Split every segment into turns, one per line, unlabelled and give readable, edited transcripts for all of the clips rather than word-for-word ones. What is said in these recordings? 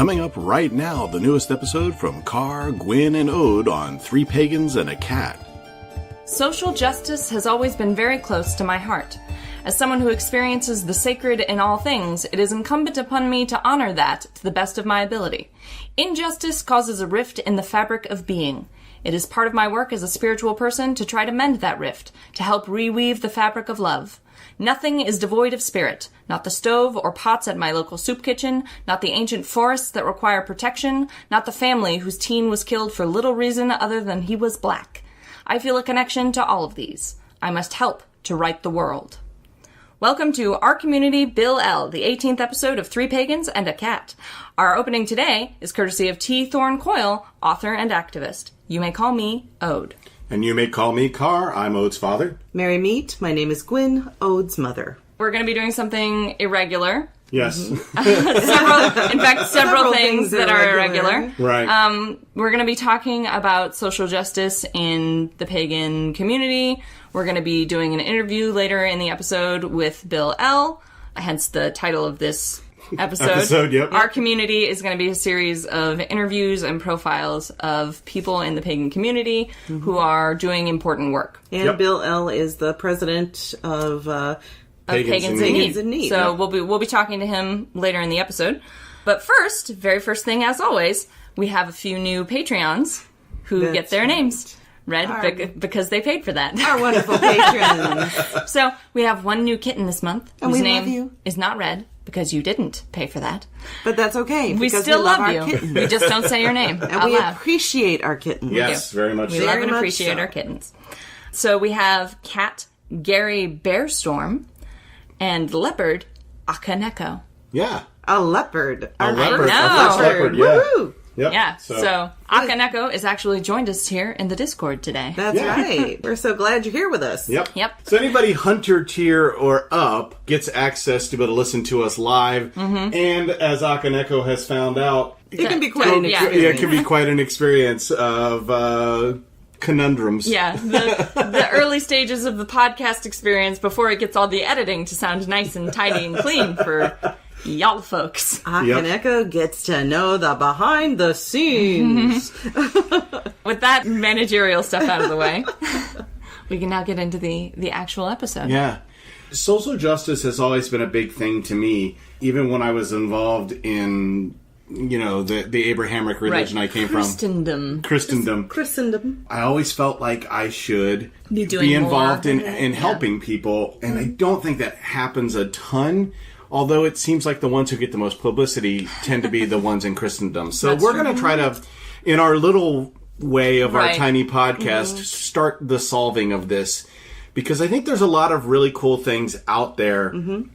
Coming up right now, the newest episode from Carr, Gwyn, and Ode on Three Pagans and a Cat.
Social justice has always been very close to my heart. As someone who experiences the sacred in all things, it is incumbent upon me to honor that to the best of my ability. Injustice causes a rift in the fabric of being. It is part of my work as a spiritual person to try to mend that rift, to help reweave the fabric of love. Nothing is devoid of spirit, not the stove or pots at my local soup kitchen, not the ancient forests that require protection, not the family whose teen was killed for little reason other than he was black. I feel a connection to all of these. I must help to right the world. Welcome to Our Community, Bill Ehle, the 18th episode of Three Pagans and a Cat. Our opening today is courtesy of T. Thorne Coyle, author and activist. You may call me Ode.
And you may call me Carr. I'm Ode's father.
Merry meet. My name is Gwyn, Ode's mother.
We're going to be doing something irregular.
Yes.
Several things that are irregular.
Right.
We're going to be talking about social justice in the pagan community. We're going to be doing an interview later in the episode with Bill Ehle, hence the title of this episode.
Yep.
Our Community is going to be a series of interviews and profiles of people in the pagan community who are doing important work.
And Bill Ehle is the president of
Pagans In Need. So we'll be talking to him later in the episode. But very first thing, as always, we have a few new Patreons who get their names read because they paid for that.
Our wonderful patrons.
So we have one new kitten this month
and
whose
we
name
love you.
Is not read because you didn't pay for that.
But that's okay.
We still love
our
you.
kittens.
We just don't say your name
and
out
we
loud.
appreciate our kittens.
Yes, very much
We
so.
love
Very
and
much
appreciate
so.
our kittens. So we have cat Gary Bearstorm and leopard Akaneko.
Yeah.
A leopard.
A leopard.
know.
A leopard, yeah.
Woohoo!
Yep.
Yeah, so Akaneko is actually joined us here in the Discord today.
That's right. We're so glad you're here with us.
Yep.
Yep.
So anybody Hunter tier or up gets access to be able to listen to us live. Mm-hmm. And as Akaneko has found out,
It can be quite an
Yeah.
experience.
it can be quite an experience of conundrums.
Yeah, the early stages of the podcast experience before it gets all the editing to sound nice and tidy and clean for y'all folks.
Akaneko gets to know the behind the scenes.
With that managerial stuff out of the way, we can now get into the actual episode.
Yeah. Social justice has always been a big thing to me, even when I was involved in, the Abrahamic religion I came from. Christendom. I always felt like I should
Be
involved
more.
in helping people, and I don't think that happens a ton. Although it seems like the ones who get the most publicity tend to be the ones in Christendom. So we're going to try to, in our little way of our tiny podcast, start the solving of this. Because I think there's a lot of really cool things out there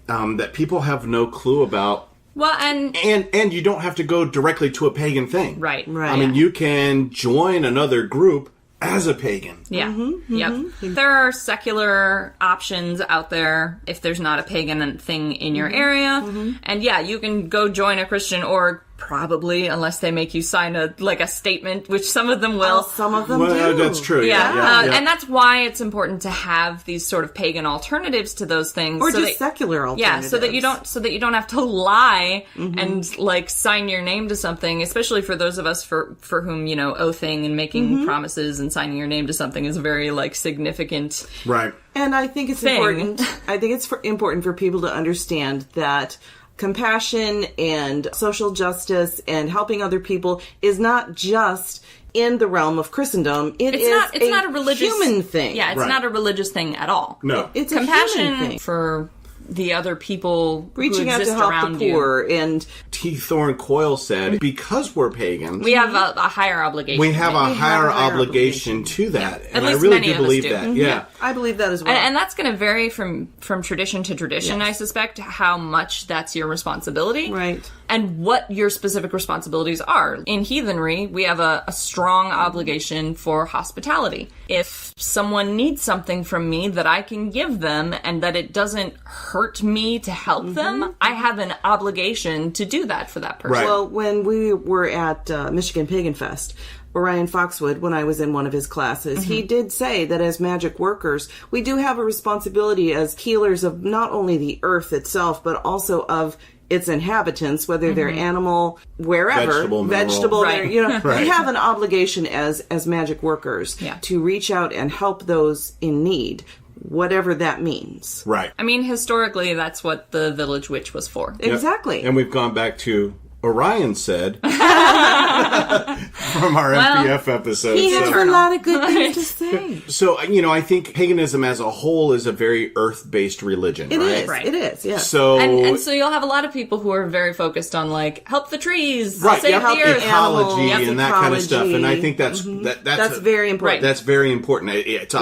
that people have no clue about.
Well, and
you don't have to go directly to a pagan thing.
Right.
I mean, you can join another group as a pagan.
Yeah. Yep. There are secular options out there if there's not a pagan thing in your area. And you can go join a Christian org, probably, unless they make you sign a statement, which some of them will.
Well, some of them do.
That's true.
Yeah. And that's why it's important to have these sort of pagan alternatives to those things.
Or just secular alternatives.
Yeah, so that you don't have to lie and sign your name to something, especially for those of us for whom, oathing and making promises and signing your name to something is a very significant
Right.
And I think it's important. I think it's important for people to understand that compassion and social justice and helping other people is not just in the realm of Christendom. It's not a religious human thing.
Yeah, it's not a religious thing at all.
No.
It's
compassion
a human thing.
For the other people
reaching
who
out to
exist
help
around
the poor. And
T. Thorne Coyle said, because we're pagans,
we have a higher obligation.
We have a higher obligation to that.
Yeah.
And
At
I
least
really
many
do
of us
believe
do.
that. Yeah.
I believe that as well.
And that's going to vary from tradition to tradition, I suspect, how much that's your responsibility.
Right.
And what your specific responsibilities are. In heathenry, we have a strong obligation for hospitality. If someone needs something from me that I can give them and that it doesn't hurt me to help them, I have an obligation to do that for that person.
Right.
Well, when we were at Michigan Pagan Fest, Orion Foxwood, when I was in one of his classes, he did say that as magic workers, we do have a responsibility as healers of not only the earth itself, but also of its inhabitants, whether they're animal, wherever, vegetable,
right.
We have an obligation as magic workers to reach out and help those in need, whatever that means.
Right.
I mean, historically, that's what the village witch was for.
Exactly.
And we've gone back to Orion said from our MPF episode.
He has a lot of good things to say.
So, I think paganism as a whole is a very earth-based religion,
It
right?
is. Right. It is, yes.
So,
and so you'll have a lot of people who are very focused on, like, help the trees,
right,
save the earth.
ecology
animals,
and that kind of stuff. And I think that's
very important.
Right. That's very important. It's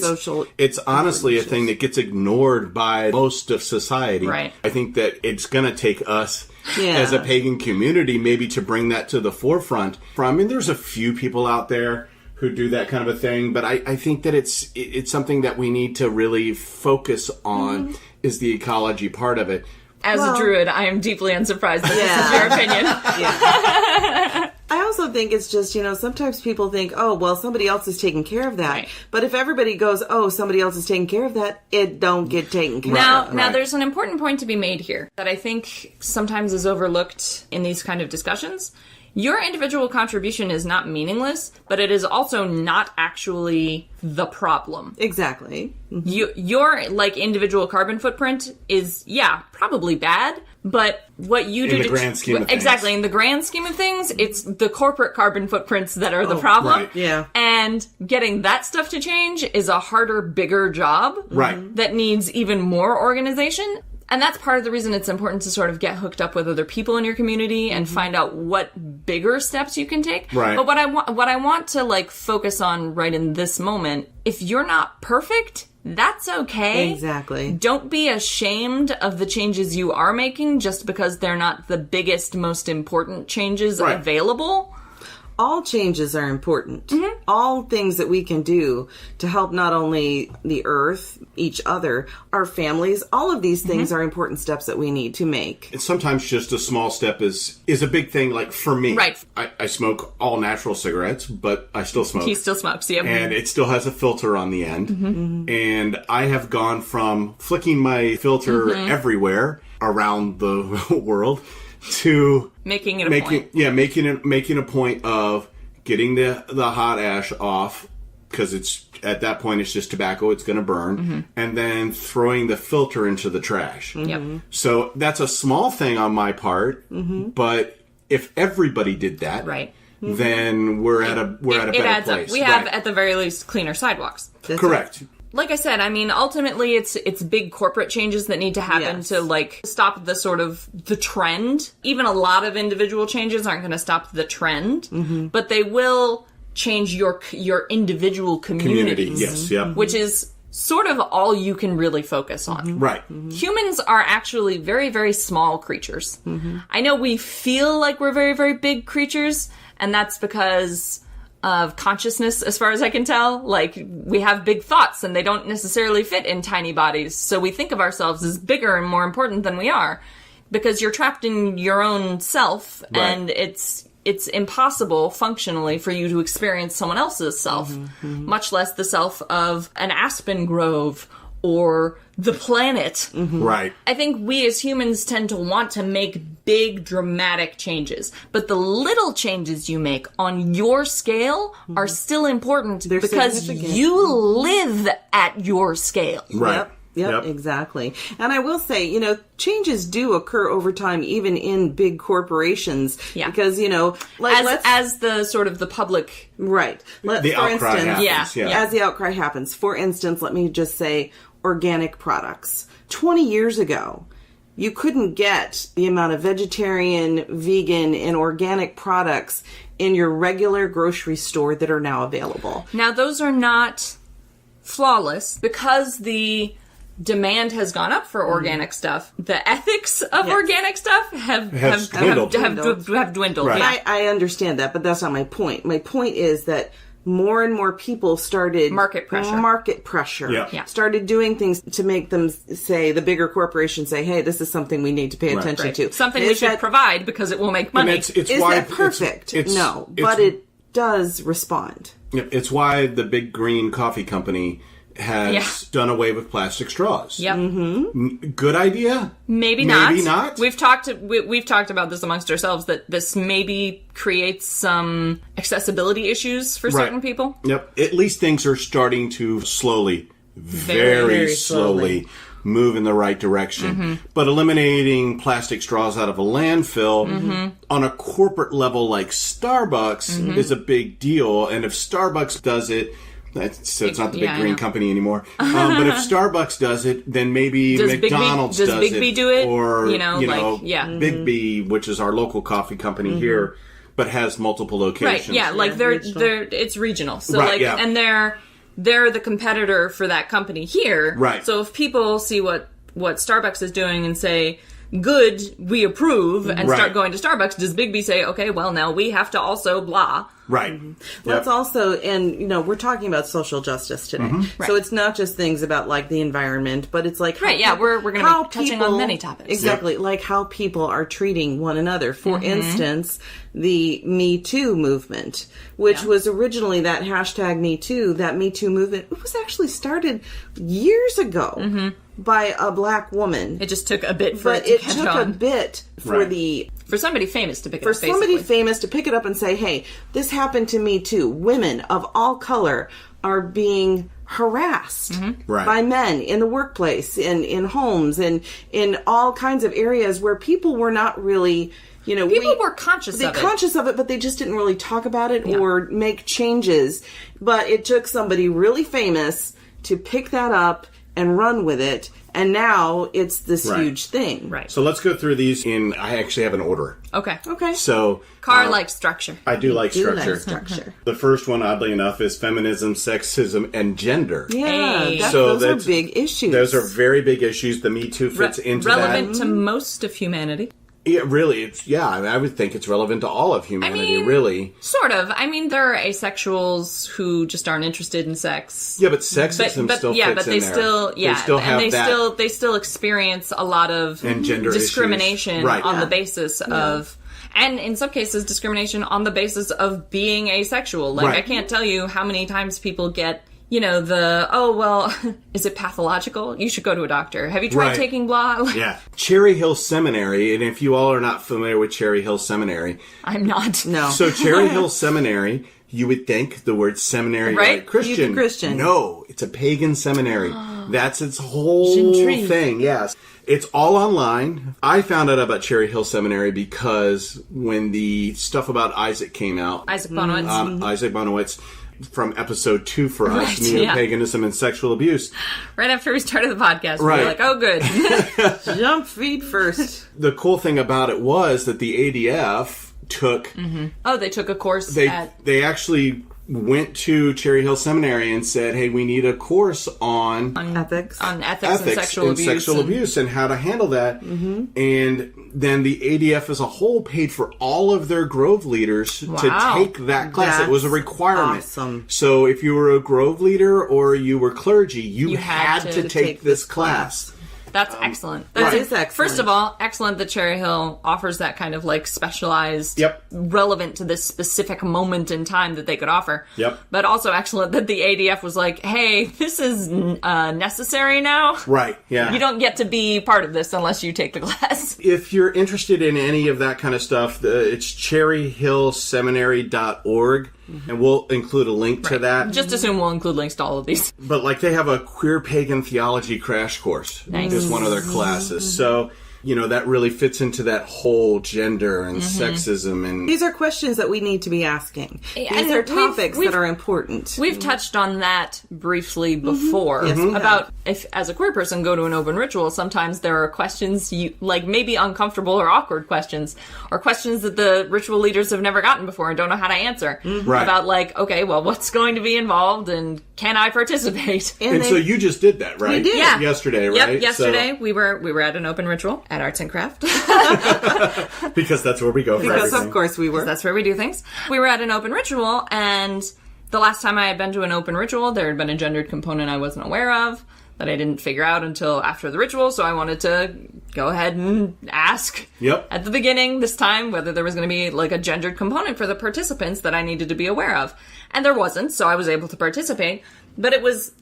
social.
It's honestly a thing that gets ignored by most of society.
Right.
I think that it's going to take us as a pagan community maybe to bring that to the forefront. I mean, there's a few people out there who do that kind of a thing, but I think that it's something that we need to really focus on is the ecology part of it.
As a druid, I am deeply unsurprised that this is your opinion.
I also think it's just, sometimes people think, oh, well, somebody else is taking care of that.
Right.
But if everybody goes, oh, somebody else is taking care of that, it don't get taken care of.
Now, there's an important point to be made here that I think sometimes is overlooked in these kind of discussions. Your individual contribution is not meaningless, but it is also not actually the problem.
Exactly.
Your individual carbon footprint is probably bad, but what you do
in the grand scheme of things.
Exactly, in the grand scheme of things, it's the corporate carbon footprints that are the problem.
Right.
Yeah.
And getting that stuff to change is a harder, bigger job.
Right.
That needs even more organization. And that's part of the reason it's important to sort of get hooked up with other people in your community and find out what bigger steps you can take.
Right.
But what I want to focus on right in this moment, if you're not perfect, that's okay.
Exactly.
Don't be ashamed of the changes you are making just because they're not the biggest, most important changes available.
All changes are important. All things that we can do to help not only the earth, each other, our families, all of these things are important steps that we need to make.
And sometimes just a small step is a big thing, like for me.
Right.
I smoke all natural cigarettes, but I still smoke.
He still smokes, yeah.
And it still has a filter on the end. And I have gone from flicking my filter everywhere around the world to
making it a point.
Yeah, making a point of getting the hot ash off, because it's at that point it's just tobacco, it's going to burn, and then throwing the filter into the trash.
Yep.
So that's a small thing on my part, but if everybody did that, then we're at a better
adds
place.
Up. We have at the very least cleaner sidewalks.
That's
correct.
Like I said, I mean, ultimately it's big corporate changes that need to happen to stop the sort of the trend. Even a lot of individual changes aren't going to stop the trend, but they will change your individual communities.
Yes, yeah.
Which is sort of all you can really focus on.
Right.
Humans are actually very, very small creatures. I know we feel like we're very, very big creatures, and that's because of consciousness, as far as I can tell. Like, we have big thoughts, and they don't necessarily fit in tiny bodies, so we think of ourselves as bigger and more important than we are, because you're trapped in your own self, and it's impossible, functionally, for you to experience someone else's self, much less the self of an aspen grove or the planet.
Right.
I think we as humans tend to want to make big, dramatic changes. But the little changes you make on your scale are still important because you live at your scale.
Right.
Yep, exactly. And I will say, changes do occur over time, even in big corporations. Yeah. Because,
as the sort of the public...
Right.
The outcry happens.
As the outcry happens. For instance, let me just say organic products. 20 years ago, you couldn't get the amount of vegetarian, vegan, and organic products in your regular grocery store that are now available.
Now, those are not flawless because the demand has gone up for organic stuff. The ethics of organic stuff have dwindled.
Right.
Yeah.
I understand that, but that's not my point. My point is that more and more people started...
Market pressure.
Yeah.
Started doing things to make them say, the bigger corporations say, hey, this is something we need to pay attention to.
Something we should provide because it will make money.
Is that perfect? No. But does respond.
It's why the big green coffee company has done away with plastic straws.
Yep.
Good idea?
Maybe not.
Maybe not.
We've talked about this amongst ourselves, that this maybe creates some accessibility issues for certain people.
Yep. At least things are starting to slowly, very slowly move in the right direction. But eliminating plastic straws out of a landfill on a corporate level like Starbucks is a big deal. And if Starbucks does it, so it's not the big green company anymore. But if Starbucks does it, then maybe McDonald's does it.
Does Big B do it?
Or, Big B, which is our local coffee company here, but has multiple locations.
Right, yeah, like they're it's regional. So and they're the competitor for that company here.
Right.
So if people see what Starbucks is doing and say, good, we approve, and start going to Starbucks, does Big B say, okay, well, now we have to also blah?
Right.
Let's also, and we're talking about social justice today. So it's not just things about like the environment, but it's like
we're going to be touching on many topics.
Exactly, like how people are treating one another. For instance, the Me Too movement, which was originally that hashtag Me Too, that Me Too movement, it was actually started years ago by a black woman.
It just took a bit for
but
it to
it took a bit for
somebody famous to pick it up.
For somebody famous to pick it up and say, hey, this happened to me too. Women of all color are being harassed by men in the workplace, in homes, and in all kinds of areas where people were not really,
people were conscious
of it, but they just didn't really talk about it or make changes. But it took somebody really famous to pick that up and run with it, and now it's this huge thing.
Right.
So let's go through these I actually have an order.
Okay.
So
Carr likes structure.
I do like structure. The first one, oddly enough, is feminism, sexism, and gender.
Yeah, those are big issues.
Those are very big issues. The Me Too fits into
relevant to most of humanity.
Yeah, really. I would think it's relevant to all of humanity, really.
Sort of. I mean, there are asexuals who just aren't interested in sex.
Yeah, but sexism still fits in there.
They still experience a lot of
and gender
discrimination
issues.
on the basis of... And in some cases, discrimination on the basis of being asexual. Like, I can't tell you how many times people get... is it pathological? You should go to a doctor. Have you tried taking blah?
Cherry Hill Seminary, and if you all are not familiar with Cherry Hill Seminary...
I'm not.
No.
So Cherry Hill Seminary, you would think the word seminary like Christian.
Christian.
No, it's a pagan seminary. That's its whole thing, yes. It's all online. I found out about Cherry Hill Seminary because when the stuff about Isaac came out...
Isaac Bonowitz.
Isaac Bonowitz... from episode 2 for us, Neo-Paganism and Sexual Abuse.
Right after we started the podcast, we were like, oh, good.
Jump feet first.
The cool thing about it was that the ADF took...
Oh, they took a course
They actually went to Cherry Hill Seminary and said, hey, we need a course on
ethics.
On ethics and sexual abuse.
And how to handle that. And then the ADF as a whole paid for all of their Grove leaders to take that class. It was a requirement.
Awesome.
So if you were a Grove leader or you were clergy, you had to take this class.
That's excellent.
That is excellent.
First of all, excellent that Cherry Hill offers that kind of like specialized, relevant to this specific moment in time that they could offer. But also excellent that the ADF was like, hey, this is necessary now.
Right, yeah.
You don't get to be part of this unless you take the class.
If you're interested in any of that kind of stuff, it's cherryhillseminary.org. And we'll include a link to that.
Just assume we'll include links to all of these.
But like they have a queer pagan theology crash course.
Nice.
Is one of their classes. So, that really fits into that whole gender and sexism. And
these are questions that we need to be asking. These are topics that are important.
We've touched on that briefly before. About if, as a queer person, go to an open ritual, sometimes there are questions you, like maybe uncomfortable or awkward questions, or questions that the ritual leaders have never gotten before and don't know how to answer. About like, okay, well, what's going to be involved and can I participate?
And so you just did that, right?
We did.
Yeah.
Yesterday, right?
Yep, yesterday we were at an open ritual at Arts and Craft.
Because that's where we go for
Because
everything.
of course we were.
That's where we do things. We were at an open ritual, and the last time I had been to an open ritual, there had been a gendered component I wasn't aware of that I didn't figure out until after the ritual, so I wanted to go ahead and ask at the beginning this time whether there was going to be like a gendered component for the participants that I needed to be aware of. And there wasn't, so I was able to participate. But it was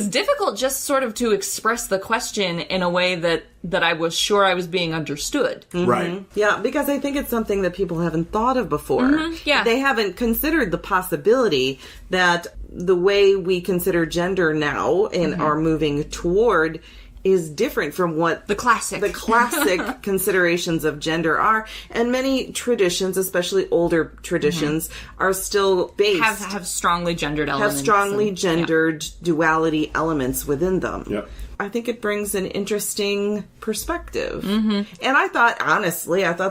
difficult just sort of to express the question in a way that I was sure I was being understood.
Right.
Yeah, because I think it's something that people haven't thought of before.
Yeah.
They haven't considered the possibility that the way we consider gender now and are moving toward is different from what
the classic
considerations of gender are. And many traditions, especially older traditions, are still based...
Have strongly gendered elements.
Have strongly gendered duality elements within them.
Yep.
I think it brings an interesting perspective. And I thought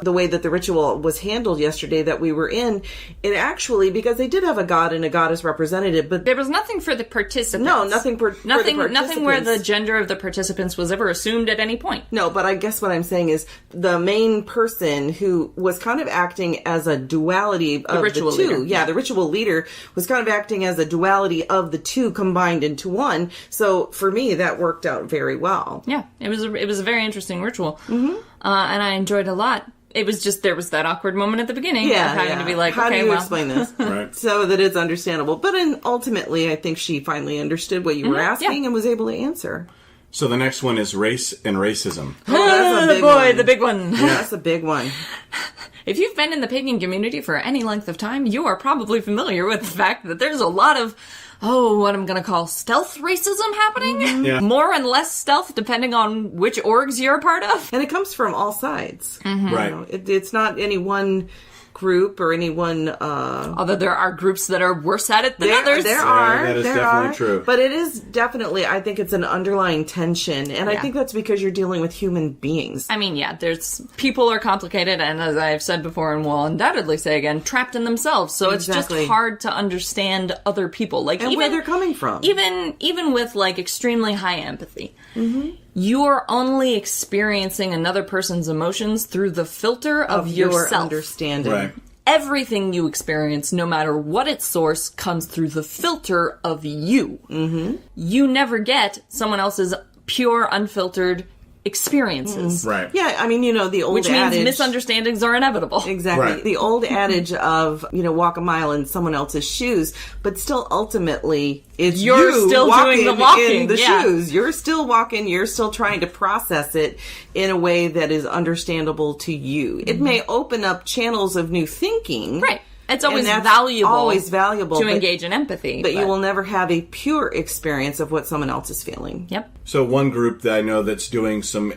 the way that the ritual was handled yesterday that we were in, it actually, because they did have a god and a goddess representative, but
there was nothing for the participants.
No, nothing for the participants.
Nothing where the gender of the participants was ever assumed at any point.
No, but I guess what I'm saying is the main person who was kind of acting as a duality of the two.
Leader.
Yeah, the ritual leader was kind of acting as a duality of the two combined into one. So for me, that worked out very well.
Yeah, it was a very interesting ritual, and I enjoyed it a lot. It was just there was that awkward moment at the beginning of having to be like,
how
okay,
do you explain this?
Right.
So that it's understandable. But ultimately, I think she finally understood what you were asking and was able to answer.
So the next one is race and racism.
Oh, that's a big one.
The big one.
Yeah. That's a big one.
If you've been in the pagan community for any length of time, you are probably familiar with the fact that there's a lot of what I'm going to call stealth racism happening.
Yeah.
More and less stealth depending on which orgs you're a part of.
And it comes from all sides.
Right.
You know, it's not any one group or any one...
Although there are groups that are worse at it than others.
There are.
That is
there
definitely
are.
true.
But it is definitely, I think it's an underlying tension. And I think that's because you're dealing with human beings.
I mean, people are complicated, and as I've said before and will undoubtedly say again, trapped in themselves. So it's just hard to understand other people. Like,
and
even,
where they're coming from.
Even with, like, extremely high empathy. You're only experiencing another person's emotions through the filter of
your
yourself.
understanding.
Right.
Everything you experience, no matter what its source, comes through the filter of you. You never get someone else's pure, unfiltered experiences.
Right.
Yeah, I mean, the old
Which
adage...
means misunderstandings are inevitable.
Exactly.
Right.
The old adage of, walk a mile in someone else's shoes, but still ultimately it's
You're
you
still doing the walking.
in the shoes. You're still walking, you're still trying to process it in a way that is understandable to you. It may open up channels of new thinking.
Right. It's always valuable to engage in empathy.
But you will never have a pure experience of what someone else is feeling.
Yep.
So one group that I know that's doing some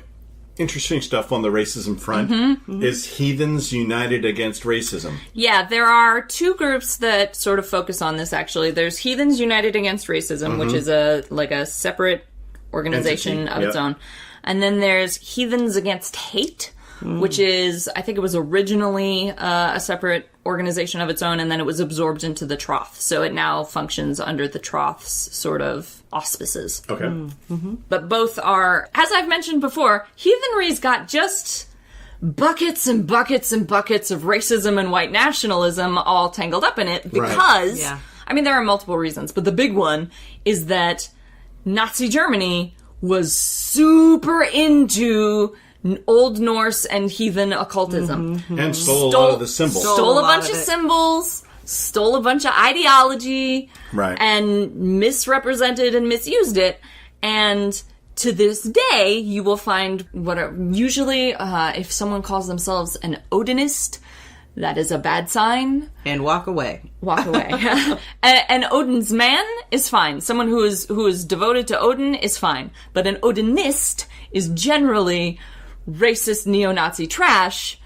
interesting stuff on the racism front is Heathens United Against Racism.
Yeah, there are two groups that sort of focus on this, actually. There's Heathens United Against Racism, which is a separate organization of its own. And then there's Heathens Against Hate, which is, I think it was originally a separate organization of its own, and then it was absorbed into the Troth. So it now functions under the Troth's sort of auspices.
Okay.
But both are, as I've mentioned before, heathenry's got just buckets and buckets and buckets of racism and white nationalism all tangled up in it because, I mean, there are multiple reasons, but the big one is that Nazi Germany was super into Old Norse and heathen occultism.
And stole a lot of the symbols.
Stole a bunch of symbols, stole a bunch of ideology, and misrepresented and misused it. And to this day, you will find usually, if someone calls themselves an Odinist, that is a bad sign.
And walk away.
Walk away. An Odin's man is fine. Someone who is devoted to Odin is fine. But an Odinist is generally racist neo-Nazi trash,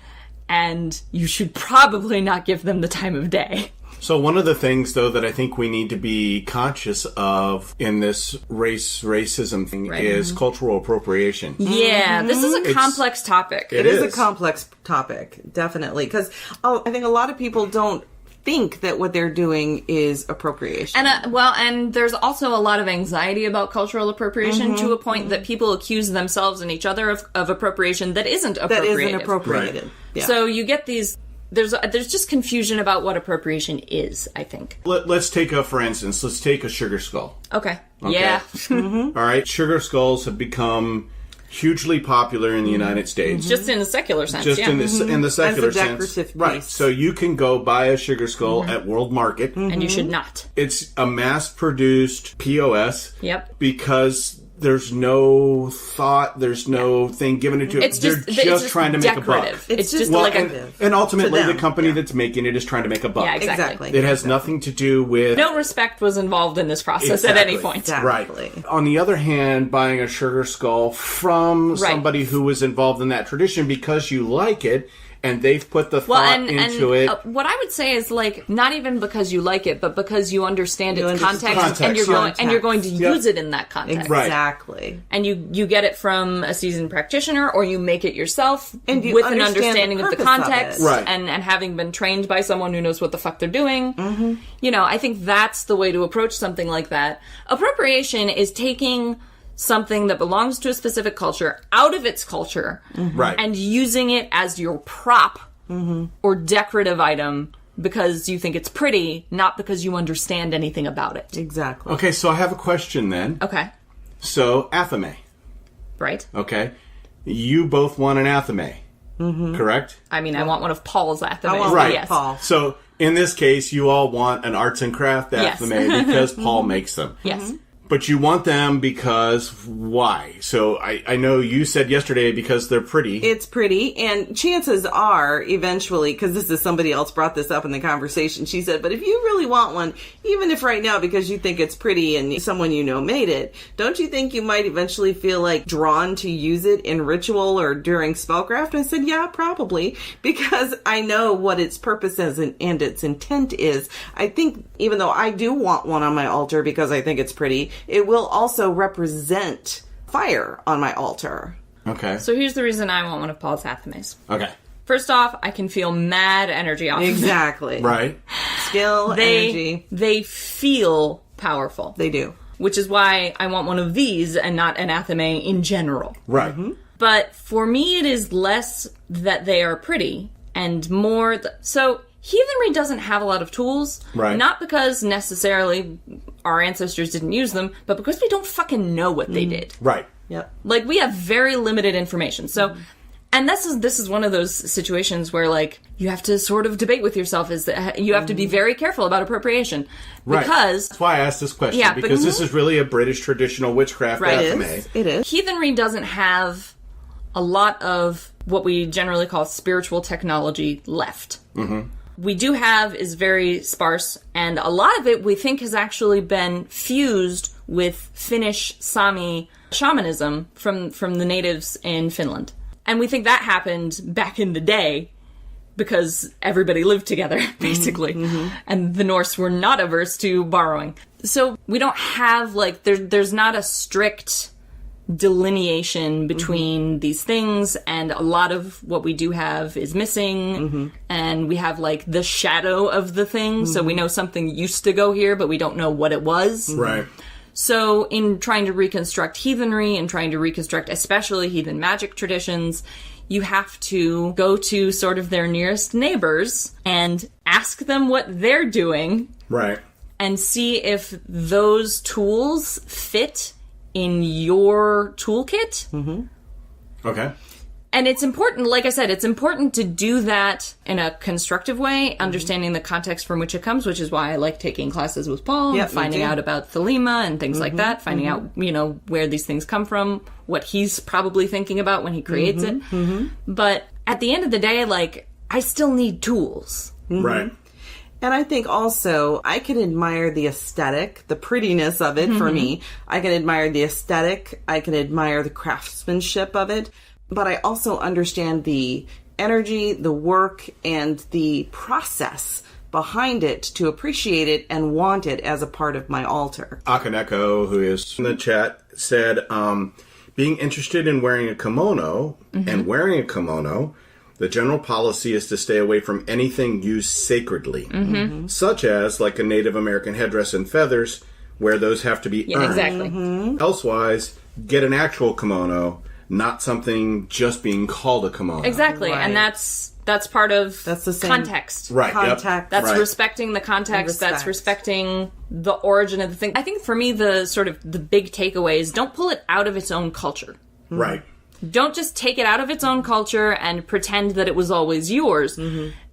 and you should probably not give them the time of day.
So one of the things, though, that I think we need to be conscious of in this racism thing is cultural appropriation.
Yeah, this is a complex topic.
It is a complex topic, definitely. Because I think a lot of people don't think that what they're doing is appropriation.
And and there's also a lot of anxiety about cultural appropriation to a point that people accuse themselves and each other of appropriation that isn't appropriated.
That isn't appropriated. Right. Yeah.
So you get these... There's just confusion about what appropriation is, I think.
Let's take for instance, let's take a sugar skull.
Okay. Yeah.
All right. Sugar skulls have become hugely popular in the United States.
Just in the secular sense,
Just in the secular
As a decorative
sense.
piece.
Right. So you can go buy a sugar skull at World Market.
and you should not.
It's a mass-produced POS.
Yep.
Because there's no thought, there's no thing given into it. They're just trying to make a buck.
It's just
Well,
like
and ultimately,
to them.
the company that's making it is trying to make a buck.
Yeah, exactly.
It has nothing to do with...
No respect was involved in this process at any point.
Exactly.
Right. On the other hand, buying a sugar skull from somebody who was involved in that tradition because you like it, and they've put the thought into it.
What I would say is, like, not even because you like it, but because you understand its context,
Context.
and you're going to use it in that context.
Exactly.
And you get it from a seasoned practitioner, or you make it yourself
and you
with an understanding of the context,
Right.
and having been trained by someone who knows what the fuck they're doing. You know, I think that's the way to approach something like that. Appropriation is taking something that belongs to a specific culture out of its culture and using it as your prop or decorative item because you think it's pretty, not because you understand anything about it.
Exactly.
Okay, so I have a question then.
Okay.
So, athame.
Right?
Okay. You both want an athame, correct?
I mean, I want one of Paul's athames.
I want
Right.
Yes.
Paul.
So, in this case, you all want an arts and craft
Yes.
athame because Paul makes them.
Yes.
But you want them because why? So I know you said yesterday because they're pretty.
It's pretty, and chances are, eventually, because this is somebody else brought this up in the conversation, she said, but if you really want one, even if right now, because you think it's pretty and someone you know made it, don't you think you might eventually feel like drawn to use it in ritual or during spellcraft? I said, yeah, probably, because I know what its purpose is and its intent is. I think, even though I do want one on my altar because I think it's pretty, it will also represent fire on my altar.
Okay.
So here's the reason I want one of Paul's athames.
Okay.
First off, I can feel mad energy off of them.
Exactly.
Right.
Skill, energy.
They feel powerful.
They do.
Which is why I want one of these and not an athame in general.
Right.
But for me, it is less that they are pretty and more... So heathenry doesn't have a lot of tools.
Right.
Not because necessarily our ancestors didn't use them, but because we don't fucking know what they did.
Right.
Yep.
Like, we have very limited information. So... And this is one of those situations where, like, you have to sort of debate with yourself, is that you have to be very careful about appropriation. Because...
That's why I asked this question.
Yeah,
because this is really a British traditional witchcraft athame.
It is.
Heathenry doesn't have a lot of what we generally call spiritual technology left. We do have is very sparse, and a lot of it we think has actually been fused with Finnish Sami shamanism from the natives in Finland. And we think that happened back in the day because everybody lived together, basically. And the Norse were not averse to borrowing. So we don't have, like, there's not a strict delineation between these things, and a lot of what we do have is missing. And we have, like, the shadow of the thing, so we know something used to go here, but we don't know what it was.
Right.
So in trying to reconstruct heathenry and trying to reconstruct especially heathen magic traditions, you have to go to sort of their nearest neighbors and ask them what they're doing.
Right.
And see if those tools fit in your toolkit.
Okay.
And it's important, like I said, it's important to do that in a constructive way, understanding the context from which it comes, which is why I like taking classes with Paul, and finding out about Thelema and things like that, finding out, you know, where these things come from, what he's probably thinking about when he creates it. But at the end of the day, like, I still need tools.
Right.
And I think also I can admire the aesthetic, the prettiness of it for me. I can admire the aesthetic. I can admire the craftsmanship of it. But I also understand the energy, the work, and the process behind it to appreciate it and want it as a part of my altar.
Akaneko, who is in the chat, said, being interested in wearing a kimono and wearing a kimono, the general policy is to stay away from anything used sacredly, such as, like, a Native American headdress and feathers, where those have to be earned.
Exactly.
Elsewise, get an actual kimono, not something just being called a kimono.
Exactly.
Right.
And that's part of
That's the same
context.
Right.
Contact.
That's
Right.
respecting the context.
And
That's
respect.
respecting the origin of the thing. I think for me, the sort of the big takeaway is don't pull it out of its own culture.
Right.
Don't just take it out of its own culture and pretend that it was always yours.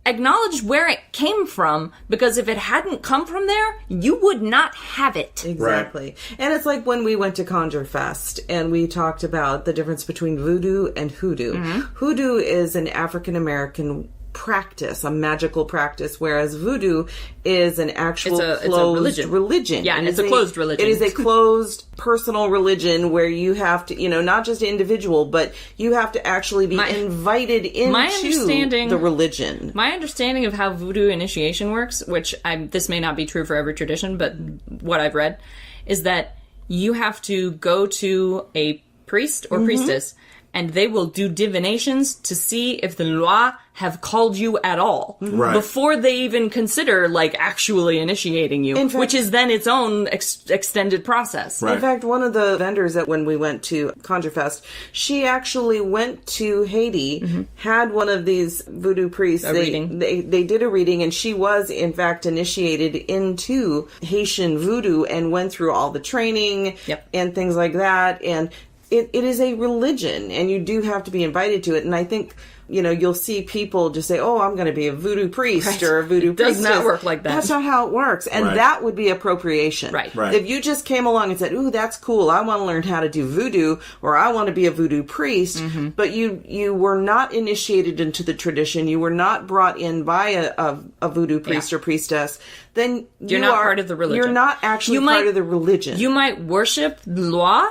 Acknowledge where it came from, because if it hadn't come from there, you would not have it.
Exactly. Right. And it's like when we went to Conjure Fest and we talked about the difference between voodoo and hoodoo. Hoodoo is an African American practice, a magical practice, whereas voodoo is an actual closed religion.
Yeah, and it's a closed religion.
It is a closed personal religion where you have to, not just individual, but you have to actually be invited into the religion.
My understanding of how voodoo initiation works, which this may not be true for every tradition, but what I've read, is that you have to go to a priest or priestess, and they will do divinations to see if the loi have called you at all before they even consider actually initiating you, in fact, which is then its own extended process.
In fact, one of the vendors that when we went to Conjure Fest, she actually went to Haiti, had one of these voodoo priests. They did a reading, and she was in fact initiated into Haitian voodoo and went through all the training and things like that. And it is a religion, and you do have to be invited to it. And I think, you'll see people just say, oh, I'm going to be a voodoo priest or a voodoo priestess.
It does not work like that.
That's not how it works. And that would be appropriation.
Right.
If you just came along and said, ooh, that's cool, I want to learn how to do voodoo, or I want to be a voodoo priest, but you were not initiated into the tradition, you were not brought in by a voodoo priest or priestess, then
you're not part of the religion.
You're not actually part of the religion.
You might worship the loi,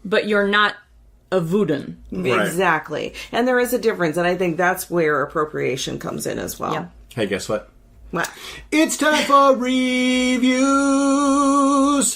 but you're not a voodoo.
Exactly. And there is a difference, and I think that's where appropriation comes in as well.
Yeah. Hey, guess what?
What?
It's time for reviews!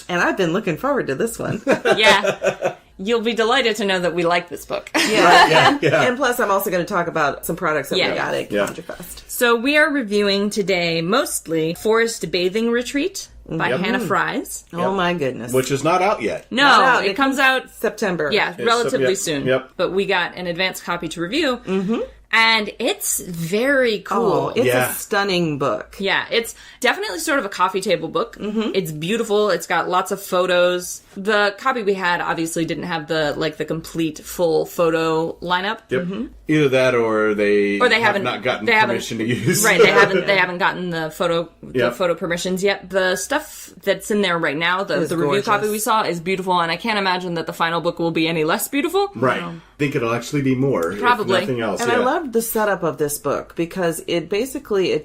And I've been looking forward to this one.
Yeah. You'll be delighted to know that we like this book.
And plus, I'm also going to talk about some products that we got at Conjure Fest.
So we are reviewing today mostly Forest Bathing Retreat by Hannah Fries.
Oh my goodness.
Which is not out yet.
No, it comes out
September.
Yeah, relatively soon. But we got an advanced copy to review. And it's very cool.
Oh, it's a stunning book.
Yeah, it's definitely sort of a coffee table book. It's beautiful. It's got lots of photos. The copy we had obviously didn't have the complete full photo lineup.
Either that or they
haven't
not gotten permission to use.
Right, they haven't gotten the photo permissions yet. The stuff that's in there right now, the review copy we saw, is beautiful, and I can't imagine that the final book will be any less beautiful.
Right. I think it'll actually be more.
Probably.
If nothing else.
And I loved the setup of this book because it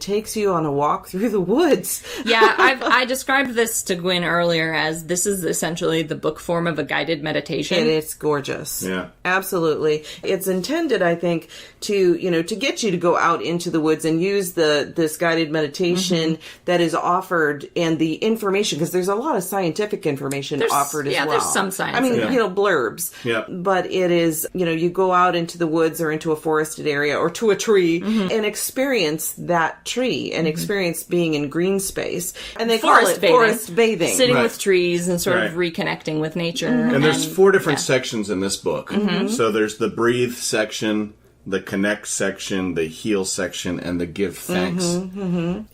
takes you on a walk through the woods.
Yeah, I described this to Gwyn earlier as this is essentially the book form of a guided meditation.
And it's gorgeous.
Yeah.
Absolutely. It's intended, I think, to get you to go out into the woods and use this guided meditation that is offered, and the information, because there's a lot of scientific information offered as well.
Yeah, there's some science.
I mean, blurbs.
Yeah.
But it is, you go out into the woods or into a forested area or to a tree and experience that tree and experience being in green space. And they call it forest bathing.
Sitting with trees and sort of reconnecting with nature.
And there's 4 different sections in this book. So there's the breathe section, the connect section, the heal section, and the give thanks.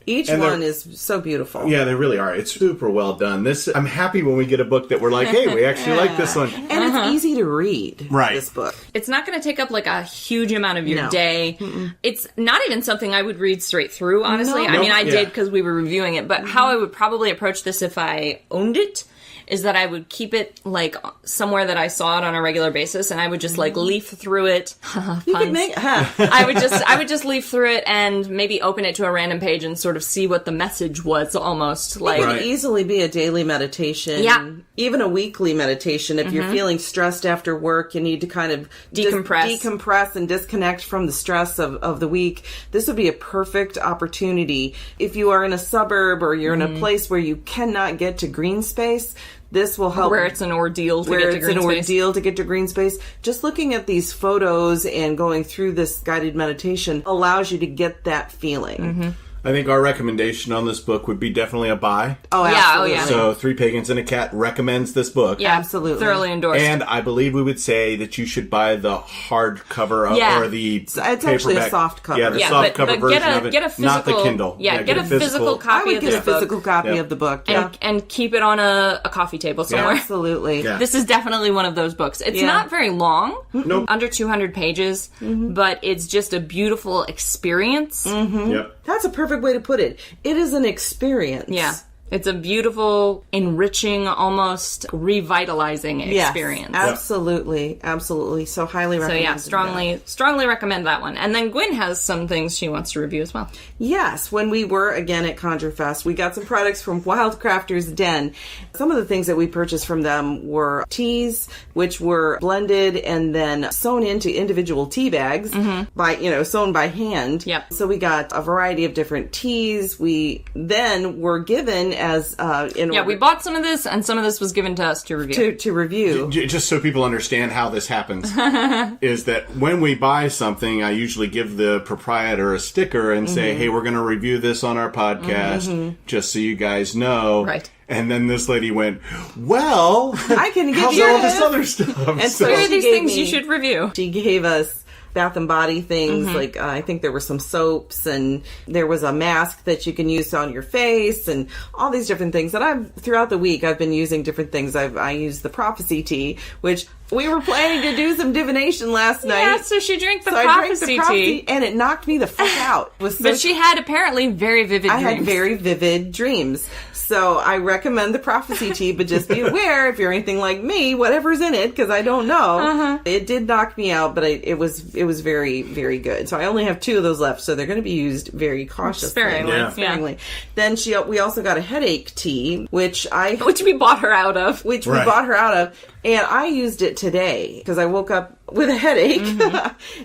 Each one is so beautiful.
Yeah, they really are. It's super well done. I'm happy when we get a book that we're like, hey, we actually like this one.
And it's easy to read, this book.
It's not going to take up a huge amount of your day. It's not even something I would read straight through, honestly. I mean, I did because we were reviewing it, but how I would probably approach this if I owned it is that I would keep it somewhere that I saw it on a regular basis, and I would just leaf through it.
You could make
I would just leaf through it and maybe open it to a random page and sort of see what the message was. Almost
it could easily be a daily meditation.
Yeah,
even a weekly meditation. If you're feeling stressed after work, you need to kind of decompress and disconnect from the stress of the week. This would be a perfect opportunity if you are in a suburb or you're in a place where you cannot get to green space. This will help.
Where it's an ordeal to
get to green space. Just looking at these photos and going through this guided meditation allows you to get that feeling.
I think our recommendation on this book would be definitely a buy.
Oh,
Yeah,
absolutely.
oh, yeah.
So Three Pagans and a Cat recommends this book.
Yeah,
Absolutely.
thoroughly endorsed.
And I believe we would say that you should buy the hardcover
Yeah.
or the
It's actually a soft cover.
Yeah, the
Yeah,
soft cover
but
version
get a,
of it,
get a physical,
not the Kindle.
Yeah, get a physical
I
copy
would
of
get
this
a physical
book
copy
Yeah.
of the book. Yeah.
and keep it on a coffee table somewhere.
Absolutely.
Yeah.
This is definitely one of those books. It's
Yeah.
not very long,
Nope.
under 200 pages, but it's just a beautiful experience.
Yep.
That's a perfect way to put it. It is an experience.
Yeah. It's a beautiful, enriching, almost revitalizing
Yes,
experience.
absolutely. Absolutely. So highly
So
recommend.
yeah, strongly recommend that one. And then Gwyn has some things she wants to review as well.
Yes, when we were again at ConjureFest, we got some products from Wildcrafters Den. Some of the things that we purchased from them were teas, which were blended and then sewn into individual tea bags by, sewn by hand.
Yep.
So we got a variety of different teas. We then were given as
We bought some of this, and some of this was given to us to review.
to review.
Just so people understand how this happens, is that when we buy something, I usually give the proprietor a sticker and say, hey, we're going to review this on our podcast, just so you guys know.
Right.
And then this lady went, well,
I can give
how's
you
all this
this.
other stuff?
And so
Here are
she
these
gave
things
me-
you should review.
She gave us Bath and Body things, like I think there were some soaps, and there was a mask that you can use on your face, and all these different things. And throughout the week I've been using different things. I used the Prophecy tea, which we were planning to do some divination last night.
Yeah, so she drank the
So I drank
prophecy
the Prophecy,
tea.
and it knocked me the fuck out. It was so
But she had apparently very vivid
I
dreams.
had very vivid dreams. So I recommend the Prophecy tea, but just be aware if you're anything like me, whatever's in it, because I don't know. It did knock me out, but it was very, very good. So I only have 2 of those left, so they're going to be used very cautiously.
Sparingly,
Yeah.
Sparingly. Then we also got a headache tea, which
we bought her out of.
we
Right.
bought her out of, and I used it today because I woke up with a headache.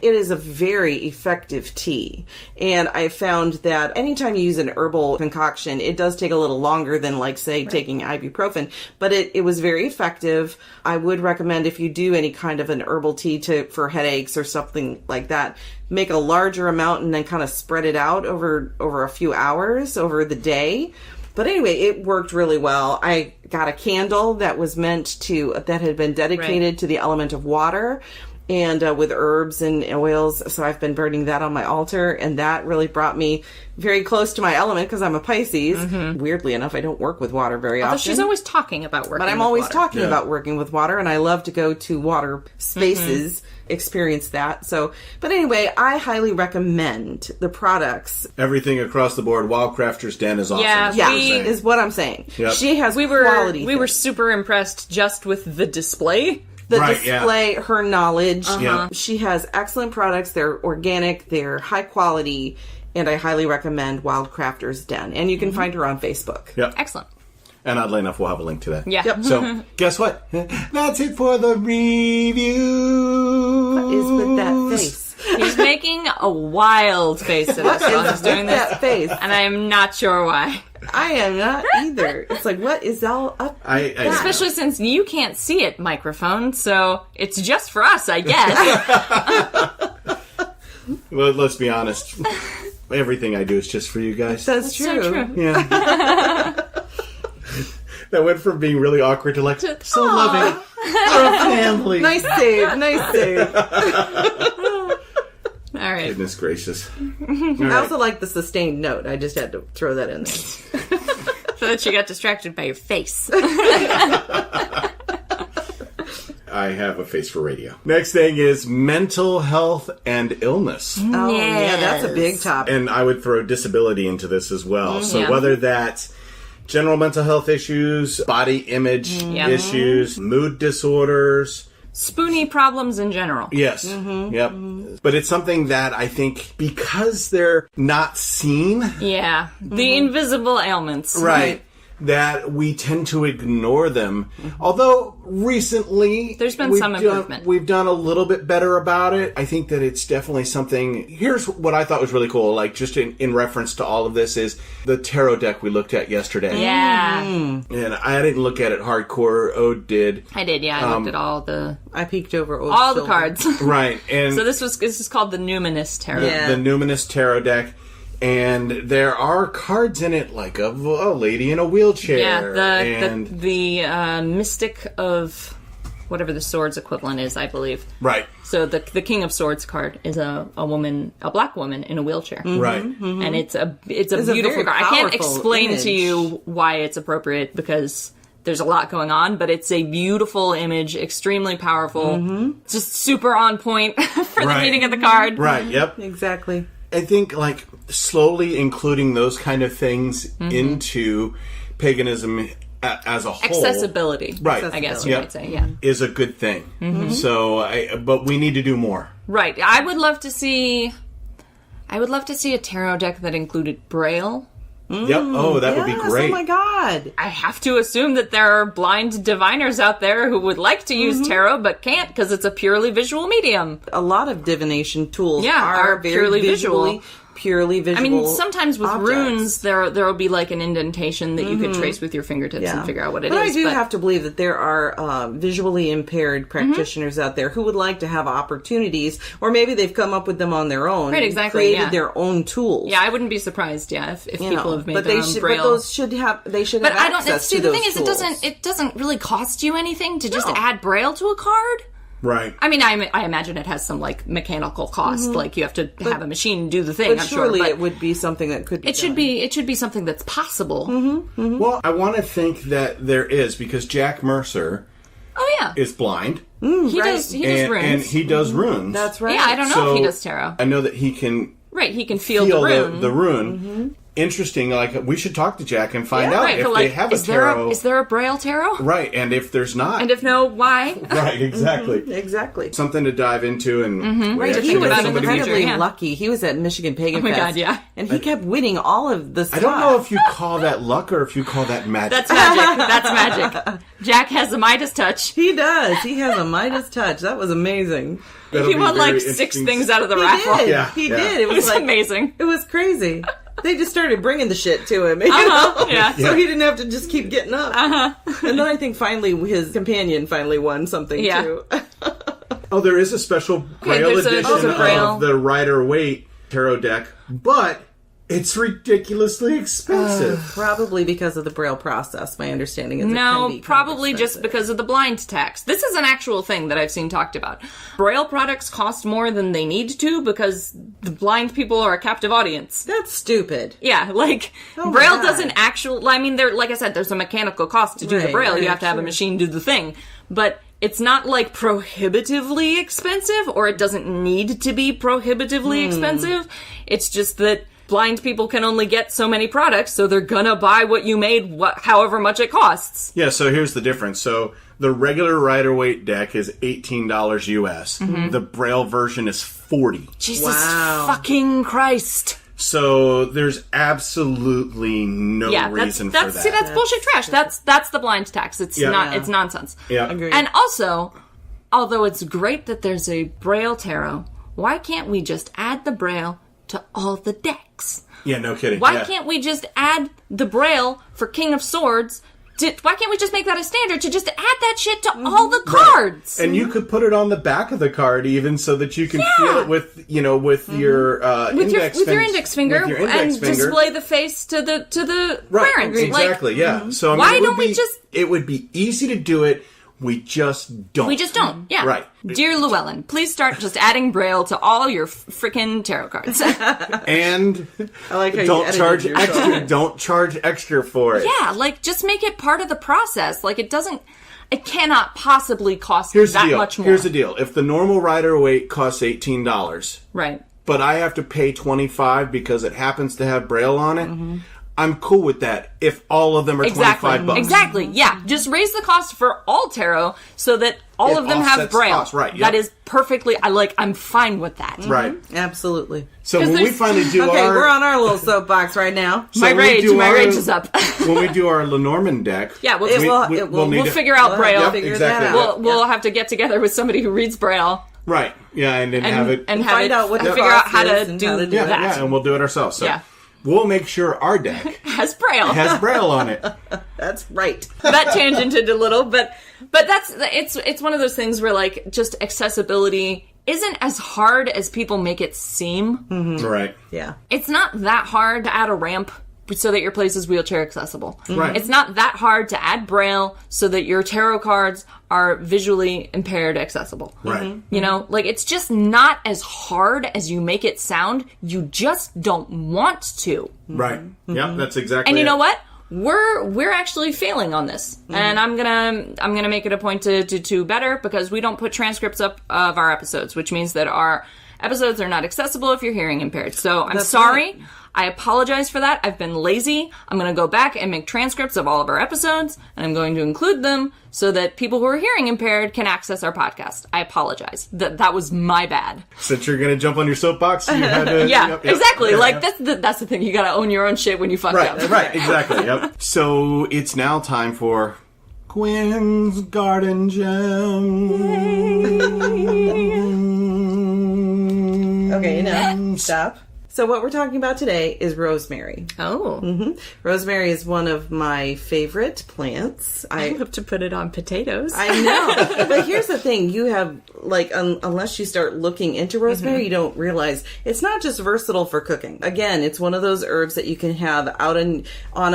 It is a very effective tea, and I found that anytime you use an herbal concoction, it does take a little longer than, like, say, taking ibuprofen, but it was very effective. I would recommend, if you do any kind of an herbal tea for headaches or something like that, make a larger amount and then kind of spread it out over a few hours over the day. But anyway, it worked really well. I got a candle that had been dedicated to the element of water, and with herbs and oils. So I've been burning that on my altar, and that really brought me very close to my element because I'm a Pisces. Weirdly enough, I don't work with water very
Although
often.
she's always talking about working
But I'm
with
always
water.
talking
Yeah.
about working with water, and I love to go to water spaces, experience that. So, but anyway, I highly recommend the products.
Everything across the board, Wildcrafters Den is awesome.
Yeah,
is what
Yeah,
you're saying.
is what I'm saying.
Yep.
She has
We were
quality.
we were
things.
super impressed just with the display.
The
Right, yeah.
display, her knowledge.
Yeah.
She has excellent products. They're organic. They're high quality. And I highly recommend Wildcrafters Den. And you can find her on Facebook.
Yep.
Excellent.
And oddly enough, we'll have a link to that.
Yeah.
Yep.
So, guess what? That's it for the review.
What is with that face?
He's making a wild face at us while he's doing this.
That face.
And I am not sure why.
I am not either. It's like, what is all up?
Especially since you can't see it, microphone, so it's just for us, I guess.
Well, let's be honest. Everything I do is just for you guys.
That's true.
So true.
Yeah. That went from being really awkward to like, so loving. We're a family.
Nice save. Nice save.
All right.
Goodness gracious.
I also like the sustained note. I just had to throw that in there.
So that you got distracted by your face.
I have a face for radio. Next thing is mental health and illness.
Oh, yeah, that's a big topic.
And I would throw disability into this as well. So
Yeah.
whether that's general mental health issues, body image
Yeah.
issues, mood disorders.
Spoony problems in general.
Yes. Yep. But it's something that I think because they're not seen,
Yeah. The invisible ailments.
right, that we tend to ignore them. Although recently
There's been
we've
some improvement.
We've done a little bit better about it. I think that it's definitely something. Here's what I thought was really cool, like just in reference to all of this, is the tarot deck we looked at yesterday.
Yeah.
And I didn't look at it hardcore. Ode did.
I did, yeah. I looked at all the
I peeked over
all the cards.
Right. And
So this is called the Numinous Tarot.
Yeah.
the Numinous Tarot deck. And there are cards in it, like of a lady in a wheelchair.
Yeah, the Mystic of whatever the swords equivalent is, I believe.
Right.
So the King of Swords card is a woman, a black woman in a wheelchair.
Right.
And it's a beautiful card. I can't explain to you why it's appropriate because there's a lot going on, but it's a beautiful image, extremely powerful, just super on point for the meaning of the card.
Right, yep.
Exactly.
I think, like, slowly including those kind of things into paganism as a whole.
Accessibility.
Right.
I guess you might say, yeah.
Is a good thing. So, but we need to do more.
Right. I would love to see a tarot deck that included Braille.
Yep. Oh, that would be great.
Oh my God.
I have to assume that there are blind diviners out there who would like to use tarot but can't because it's a purely visual medium.
A lot of divination tools
are
very
purely visual.
Purely visual.
I mean, sometimes with
objects.
runes, there will be like an indentation that you could trace with your fingertips and figure out what it is.
But I do have to believe that there are visually impaired practitioners out there who would like to have opportunities, or maybe they've come up with them on their own.
Right, exactly.
Created their own tools.
Yeah, I wouldn't be surprised. Yeah, if people have made their own Braille.
But those should have. They should have access to those
the thing is, it doesn't really cost you anything to just add Braille to a card.
Right.
I mean, I imagine it has some, like, mechanical cost. Like, you have to have a machine do the thing,
But
I'm
surely
sure. But
it would be something that could be
it should be something that's possible.
Well, I want to think that there is, because Jack Mercer is blind.
He does runes.
And he does runes.
That's right.
Yeah, I don't know if he does tarot.
I know that he can...
Right, he can feel the rune.
The rune. Interesting. Like, we should talk to Jack and find out if they have a
is
tarot.
Is there a Braille tarot?
Right, and if there's not.
And if no, why?
Right, exactly.
Exactly.
Something to dive into. And
Right, he was incredibly lucky. He was at Michigan Pagan Fest.
Oh my God, yeah.
And he kept winning all of the stuff.
I don't know if you call that luck or if you call that magic.
That's magic. That's magic. Jack has the Midas touch.
He does. He has a Midas touch. That was amazing.
He won like 6 things out of the raffle.
He did. It was like,
amazing.
It was crazy. They just started bringing the shit to him, you know?
Yeah.
So he didn't have to just keep getting up. And then I think finally his companion won something too.
Oh, there is a special Braille edition of the Rider-Waite tarot deck, but it's ridiculously expensive.
Probably because of the Braille process, my understanding is.
No, probably just because of the blind tax. This is an actual thing that I've seen talked about. Braille products cost more than they need to because the blind people are a captive audience.
That's stupid.
Yeah, like, Braille doesn't actually... I mean, like I said, there's a mechanical cost to do the Braille. You have to have a machine do the thing. But it's not, like, prohibitively expensive, or it doesn't need to be prohibitively expensive. It's just that blind people can only get so many products, so they're gonna buy what you made, however much it costs.
Yeah, so here's the difference. So the regular Rider-Waite deck is $18 US. The Braille version is $40.
Jesus fucking Christ.
So there's absolutely no reason for that.
See, that's bullshit trash. That's the blind tax. It's not. It's nonsense.
Yeah,
agreed.
And also, although it's great that there's a Braille tarot, why can't we just add the Braille to all the decks?
Yeah, no kidding.
Why can't we just add the Braille for King of Swords? Why can't we just make that a standard to just add that shit to all the cards?
And you could put it on the back of the card even so that you can feel it with, your index finger
and display the face to the parents.
Exactly, yeah. So
why don't we just...
It would be easy to do it. We just don't.
Yeah.
Right.
Dear Llewellyn, please start just adding Braille to all your frickin' tarot cards.
And
I like how
don't charge extra. Don't charge extra for it.
Yeah, like, just make it part of the process. Like, it cannot possibly cost much more.
Here's the deal. If the normal Rider-Waite costs $18.
Right.
But I have to pay $25 because it happens to have Braille on it. I'm cool with that if all of them are $25.
Exactly, yeah. Just raise the cost for all tarot so that all of them have Braille.
Costs, right, yep.
That is perfectly... I'm fine with that.
Right.
Absolutely.
So when we finally do
we're on our little soapbox right now.
My rage is up.
When we do our Lenormand deck...
Yeah, we'll figure out Braille.
Exactly.
We'll have to get together with somebody who reads Braille.
Right. Yeah, and then have it...
And
find out what the
figure out
cost
how
is
to
and
do
how to do
that.
Yeah, and we'll do it ourselves. So we'll make sure our deck
has Braille
on it.
That's right.
That tangented a little, but it's one of those things where, like, just accessibility isn't as hard as people make it seem.
Right.
Yeah.
It's not that hard to add a ramp so that your place is wheelchair accessible.
Right.
It's not that hard to add braille so that your tarot cards are visually impaired accessible.
Right.
You know, like, it's just not as hard as you make it sound. You just don't want to.
Right. Yep, that's exactly
And you
it.
know what? We're actually failing on this, and I'm gonna make it a point to do better, because we don't put transcripts up of our episodes, which means that our episodes are not accessible if you're hearing impaired. So I'm sorry.
Right.
I apologize for that. I've been lazy. I'm going to go back and make transcripts of all of our episodes, and I'm going to include them so that people who are hearing impaired can access our podcast. I apologize. That was my bad.
Since you're going to jump on your soapbox, you had to...
Yeah, exactly.
Okay,
like, that's the thing. You got to own your own shit when you fuck up.
Right, exactly, yep. So, it's now time for Gwyn's Garden Gem.
Okay, now, stop. So what we're talking about today is rosemary.
Oh.
Rosemary is one of my favorite plants.
I love to put it on potatoes.
I know. But here's the thing. You have, like, unless you start looking into rosemary, you don't realize it's not just versatile for cooking. Again, it's one of those herbs that you can have out on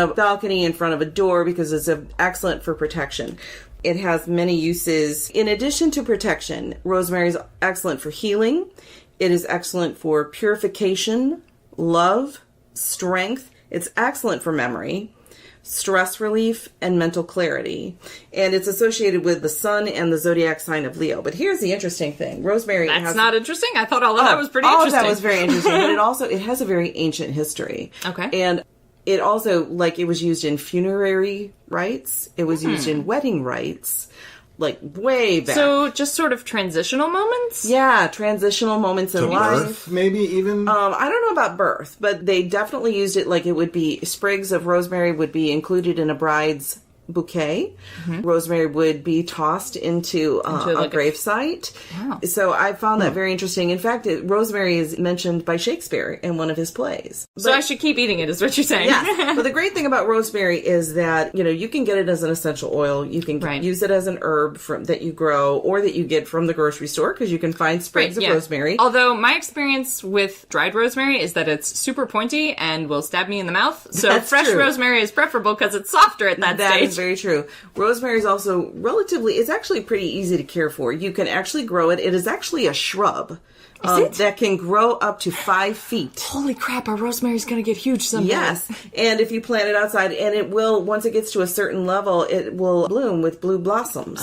a balcony in front of a door, because it's excellent for protection. It has many uses. In addition to protection, rosemary is excellent for healing. It is excellent for purification, love, strength. It's excellent for memory, stress relief, and mental clarity. And it's associated with the sun and the zodiac sign of Leo. But here's the interesting thing. Rosemary
That's not interesting? I thought all of that was pretty
all
interesting.
All of that was very interesting. But it has a very ancient history.
Okay.
And it also, like, it was used in funerary rites. It was used in wedding rites. Like, way back.
So, just sort of transitional moments?
Yeah, transitional moments in life.
Birth, maybe even?
I don't know about birth, but they definitely used it, like, it would be, sprigs of rosemary would be included in a bride's bouquet. Rosemary would be tossed into a gravesite.
Wow.
So I found that very interesting. In fact, rosemary is mentioned by Shakespeare in one of his plays.
So I should keep eating it, is what you're saying?
Yes. But the great thing about rosemary is that, you know, you can get it as an essential oil. You can use it as an herb that you grow or that you get from the grocery store, because you can find sprigs of rosemary.
Although my experience with dried rosemary is that it's super pointy and will stab me in the mouth. So
That's
fresh
true.
rosemary is preferable because it's softer at that stage.
Is very true. Rosemary is also it's actually pretty easy to care for. You can actually grow it. It is actually a shrub. That can grow up to 5 feet.
Holy crap, our rosemary's gonna get huge someday.
Yes, and if you plant it outside, and it will, once it gets to a certain level, it will bloom with blue blossoms.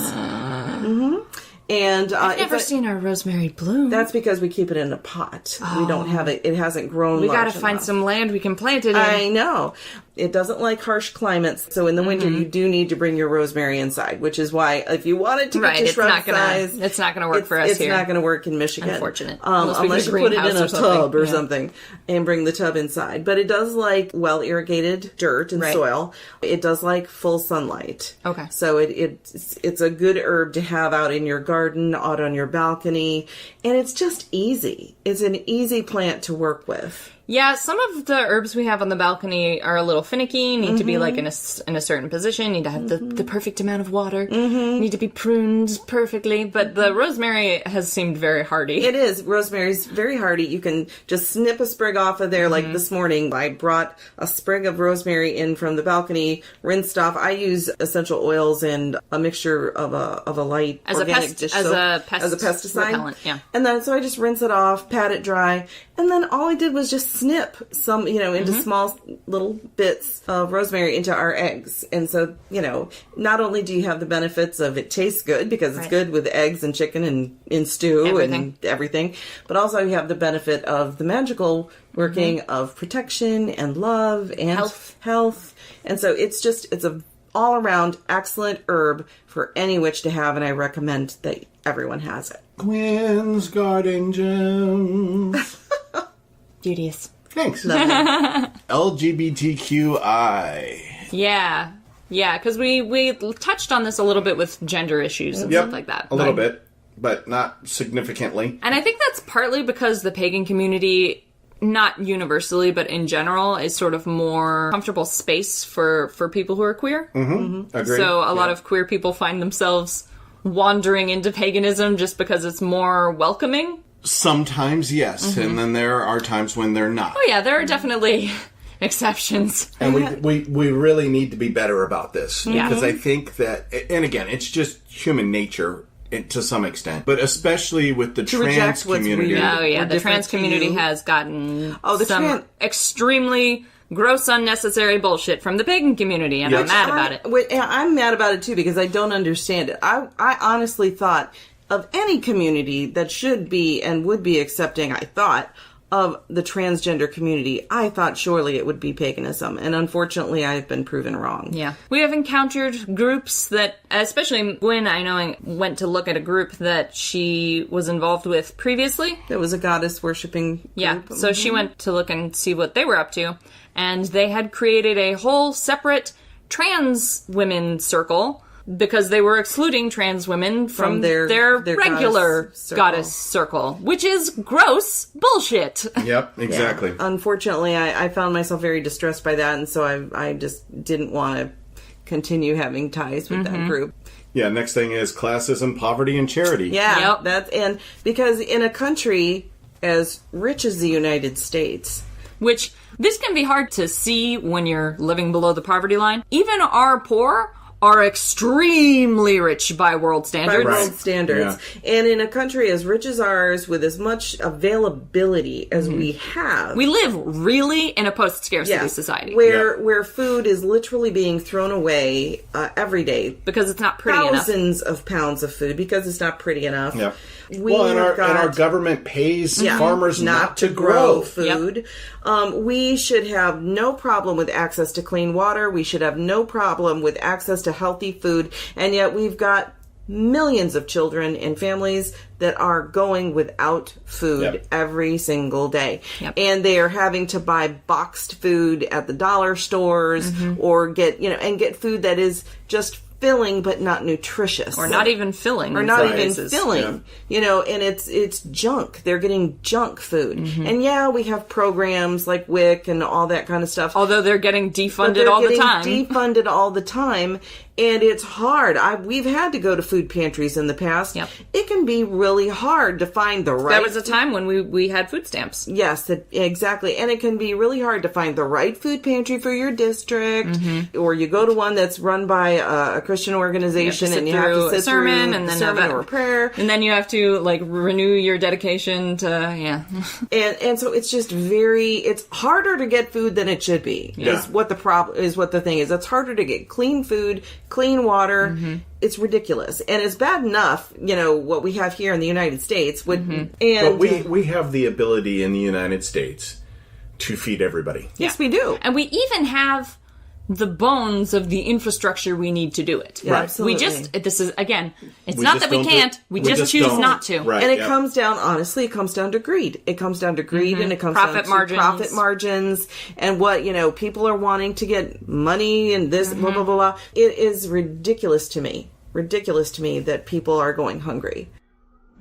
And
I've never seen our rosemary bloom.
That's because we keep it in a pot. We don't have it. It hasn't grown.
We gotta find some land we can plant it in.
I know. It doesn't like harsh climates, so in the winter you do need to bring your rosemary inside, which is why if you wanted to get your shrub size,
it's not gonna work for us here.
It's not gonna work in Michigan.
Unfortunate.
Unless you put it in a tub or something and bring the tub inside. But it does like well irrigated dirt and soil. It does like full sunlight.
Okay.
So it's a good herb to have out in your garden, out on your balcony, and it's just easy. It's an easy plant to work with.
Yeah, some of the herbs we have on the balcony are a little finicky, need to be like in a certain position, need to have the perfect amount of water, need to be pruned perfectly, but the rosemary has seemed very hardy.
It is. Rosemary's very hardy. You can just snip a sprig off of there. Like this morning, I brought a sprig of rosemary in from the balcony, rinsed off. I use essential oils and a mixture of a light organic dish soap as a pesticide.
Repellent, yeah.
And then so I just rinse it off, pat it dry, and then all I did was just snip some, into small little bits of rosemary into our eggs. And so, not only do you have the benefits of it tastes good because it's good with eggs and chicken and in stew and everything, but also you have the benefit of the magical working of protection and love and health. And so it's a all around excellent herb for any witch to have. And I recommend that everyone has it.
Gwyn's Garden Gems.
Beauteous.
Thanks. LGBTQI.
Yeah, because we touched on this a little bit with gender issues and stuff like that.
A little bit, but not significantly.
And I think that's partly because the pagan community, not universally, but in general, is sort of more comfortable space for people who are queer.
Agreed.
So a lot of queer people find themselves wandering into paganism just because it's more welcoming?
Sometimes, yes. And then there are times when they're not.
Oh, yeah, there are definitely exceptions.
And we really need to be better about this.
Yeah.
Because I think that, and again, it's just human nature to some extent, but especially with the trans community.
Oh, yeah, the trans community has gotten some extremely gross, unnecessary bullshit from the pagan community, and I'm mad about it.
I'm mad about it, too, because I don't understand it. I honestly thought of any community that should be and would be accepting, I thought, of the transgender community, I thought surely it would be paganism. And unfortunately, I've been proven wrong.
Yeah. We have encountered groups that, especially Gwyn, I know, went to look at a group that she was involved with previously.
It was a goddess worshipping group.
Yeah. So she went to look and see what they were up to. And they had created a whole separate trans women circle because they were excluding trans women from their regular goddess circle, which is gross bullshit.
Yep, exactly.
Yeah. Unfortunately, I found myself very distressed by that, and so I just didn't want to continue having ties with that group.
Yeah, next thing is classism, poverty, and charity.
Yeah, and because in a country as rich as the United States,
which this can be hard to see when you're living below the poverty line, even our poor are extremely rich by world standards.
By world standards. Yeah. And in a country as rich as ours, with as much availability as we have,
we live really in a post-scarcity society.
Where food is literally being thrown away every day.
Because it's not pretty enough.
Thousands of pounds of food because it's not pretty enough.
Yeah. And our government pays farmers not to grow
food. Yep. We should have no problem with access to clean water. We should have no problem with access to healthy food. And yet we've got millions of children and families that are going without food every single day. Yep. And they are having to buy boxed food at the dollar stores or get food that is just filling but not nutritious,
or not even filling,
and it's junk. They're getting junk food. And we have programs like WIC and all that kind of stuff,
although they're getting defunded all the time, and it's hard. We've had to go to food pantries in the past. It can be really hard to find the right. There was a time when we had food stamps.
Yes, exactly, and it can be really hard to find the right food pantry for your district, or you go to one that's run by a Christian organization, and you have to sit through a sermon or a prayer,
and then you have to renew your dedication to
and so it's just it's harder to get food than it should be. Is what the thing is. It's harder to get clean food, clean water. It's ridiculous, and it's bad enough, what we have here in the United States. But
we have the ability in the United States to feed everybody.
Yes, we do,
and we even have the bones of the infrastructure we need to do it.
Yeah, absolutely.
It's not that we can't, we just choose not to.
Right, and it comes down to greed. It comes down to greed, and it comes down to profit margins, and what, people are wanting to get money and this, blah, blah, blah, blah. It is ridiculous to me that people are going hungry.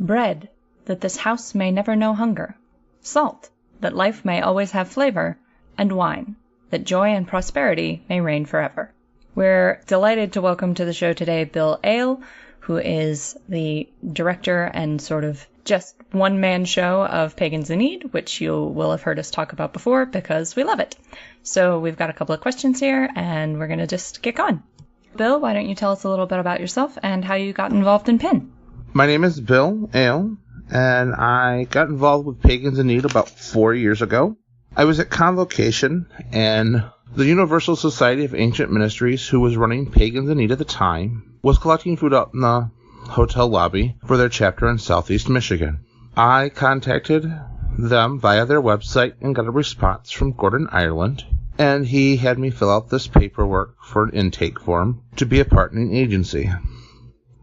Bread, that this house may never know hunger. Salt, that life may always have flavor. And wine, that joy and prosperity may reign forever. We're delighted to welcome to the show today Bill Ehle, who is the director and sort of just one-man show of Pagans In Need, which you will have heard us talk about before because we love it. So we've got a couple of questions here, and we're going to just get going. Bill, why don't you tell us a little bit about yourself and how you got involved in PIN?
My name is Bill Ehle, and I got involved with Pagans In Need about 4 years ago. I was at convocation, and the Universal Society of Ancient Ministries, who was running Pagans In Need at the time, was collecting food out in the hotel lobby for their chapter in Southeast Michigan. I contacted them via their website and got a response from Gordon Ireland, and he had me fill out this paperwork for an intake form to be a partnering agency.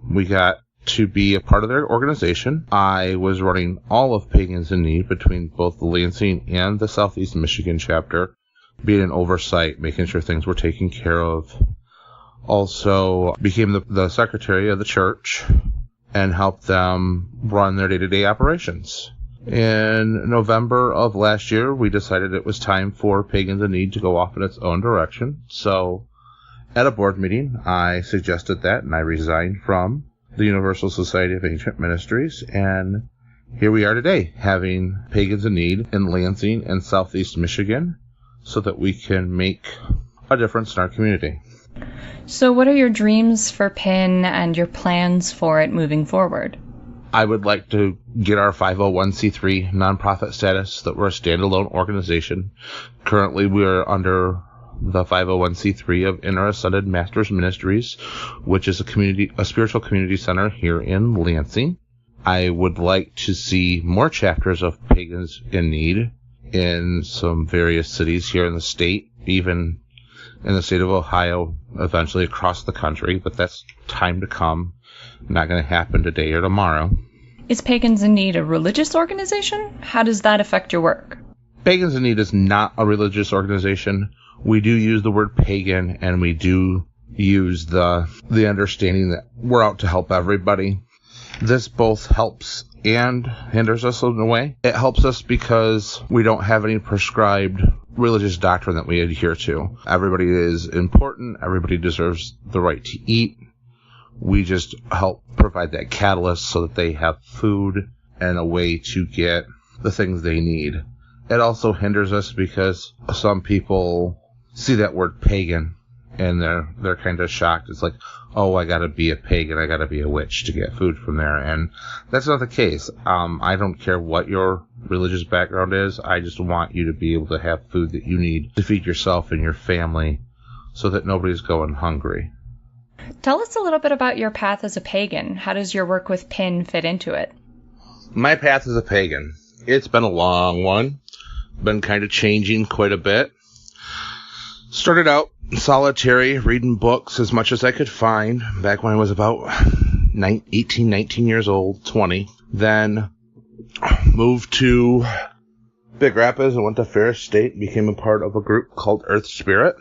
We got to be a part of their organization. I was running all of Pagans In Need between both the Lansing and the Southeast Michigan chapter, being an oversight, making sure things were taken care of. Also became the secretary of the church and helped them run their day-to-day operations. In November of last year, we decided it was time for Pagans In Need to go off in its own direction. So at a board meeting, I suggested that, and I resigned from the Universal Society of Ancient Ministries, and here we are today, having Pagans in Need in Lansing and Southeast Michigan, so that we can make a difference in our community.
So what are your dreams for PIN and your plans for it moving forward?
I would like to get our 501c3 nonprofit status, that we're a standalone organization. Currently, we're under the 501c3 of Inner Ascended Masters Ministries, which is a spiritual community center here in Lansing. I would like to see more chapters of Pagans in Need in some various cities here in the state, even in the state of Ohio, eventually across the country, but that's time to come. Not going to happen today or tomorrow.
Is Pagans in Need a religious organization? How does that affect your work?
Pagans in Need is not a religious organization. We do use the word pagan, and we do use the understanding that we're out to help everybody. This both helps and hinders us in a way. It helps us because we don't have any prescribed religious doctrine that we adhere to. Everybody is important. Everybody deserves the right to eat. We just help provide that catalyst so that they have food and a way to get the things they need. It also hinders us because some people see that word pagan and they're kind of shocked. It's like, oh, I gotta be a pagan, I gotta be a witch to get food from there. And that's not the case. I don't care what your religious background is. I just want you to be able to have food that you need to feed yourself and your family so that nobody's going hungry.
Tell us a little bit about your path as a pagan. How does your work with PIN fit into it?
My path as a pagan. It's been a long one. Been kind of changing quite a bit. Started out solitary, reading books as much as I could find back when I was about 18, 19 years old, 20. Then moved to Big Rapids and went to Ferris State, became a part of a group called Earth Spirit.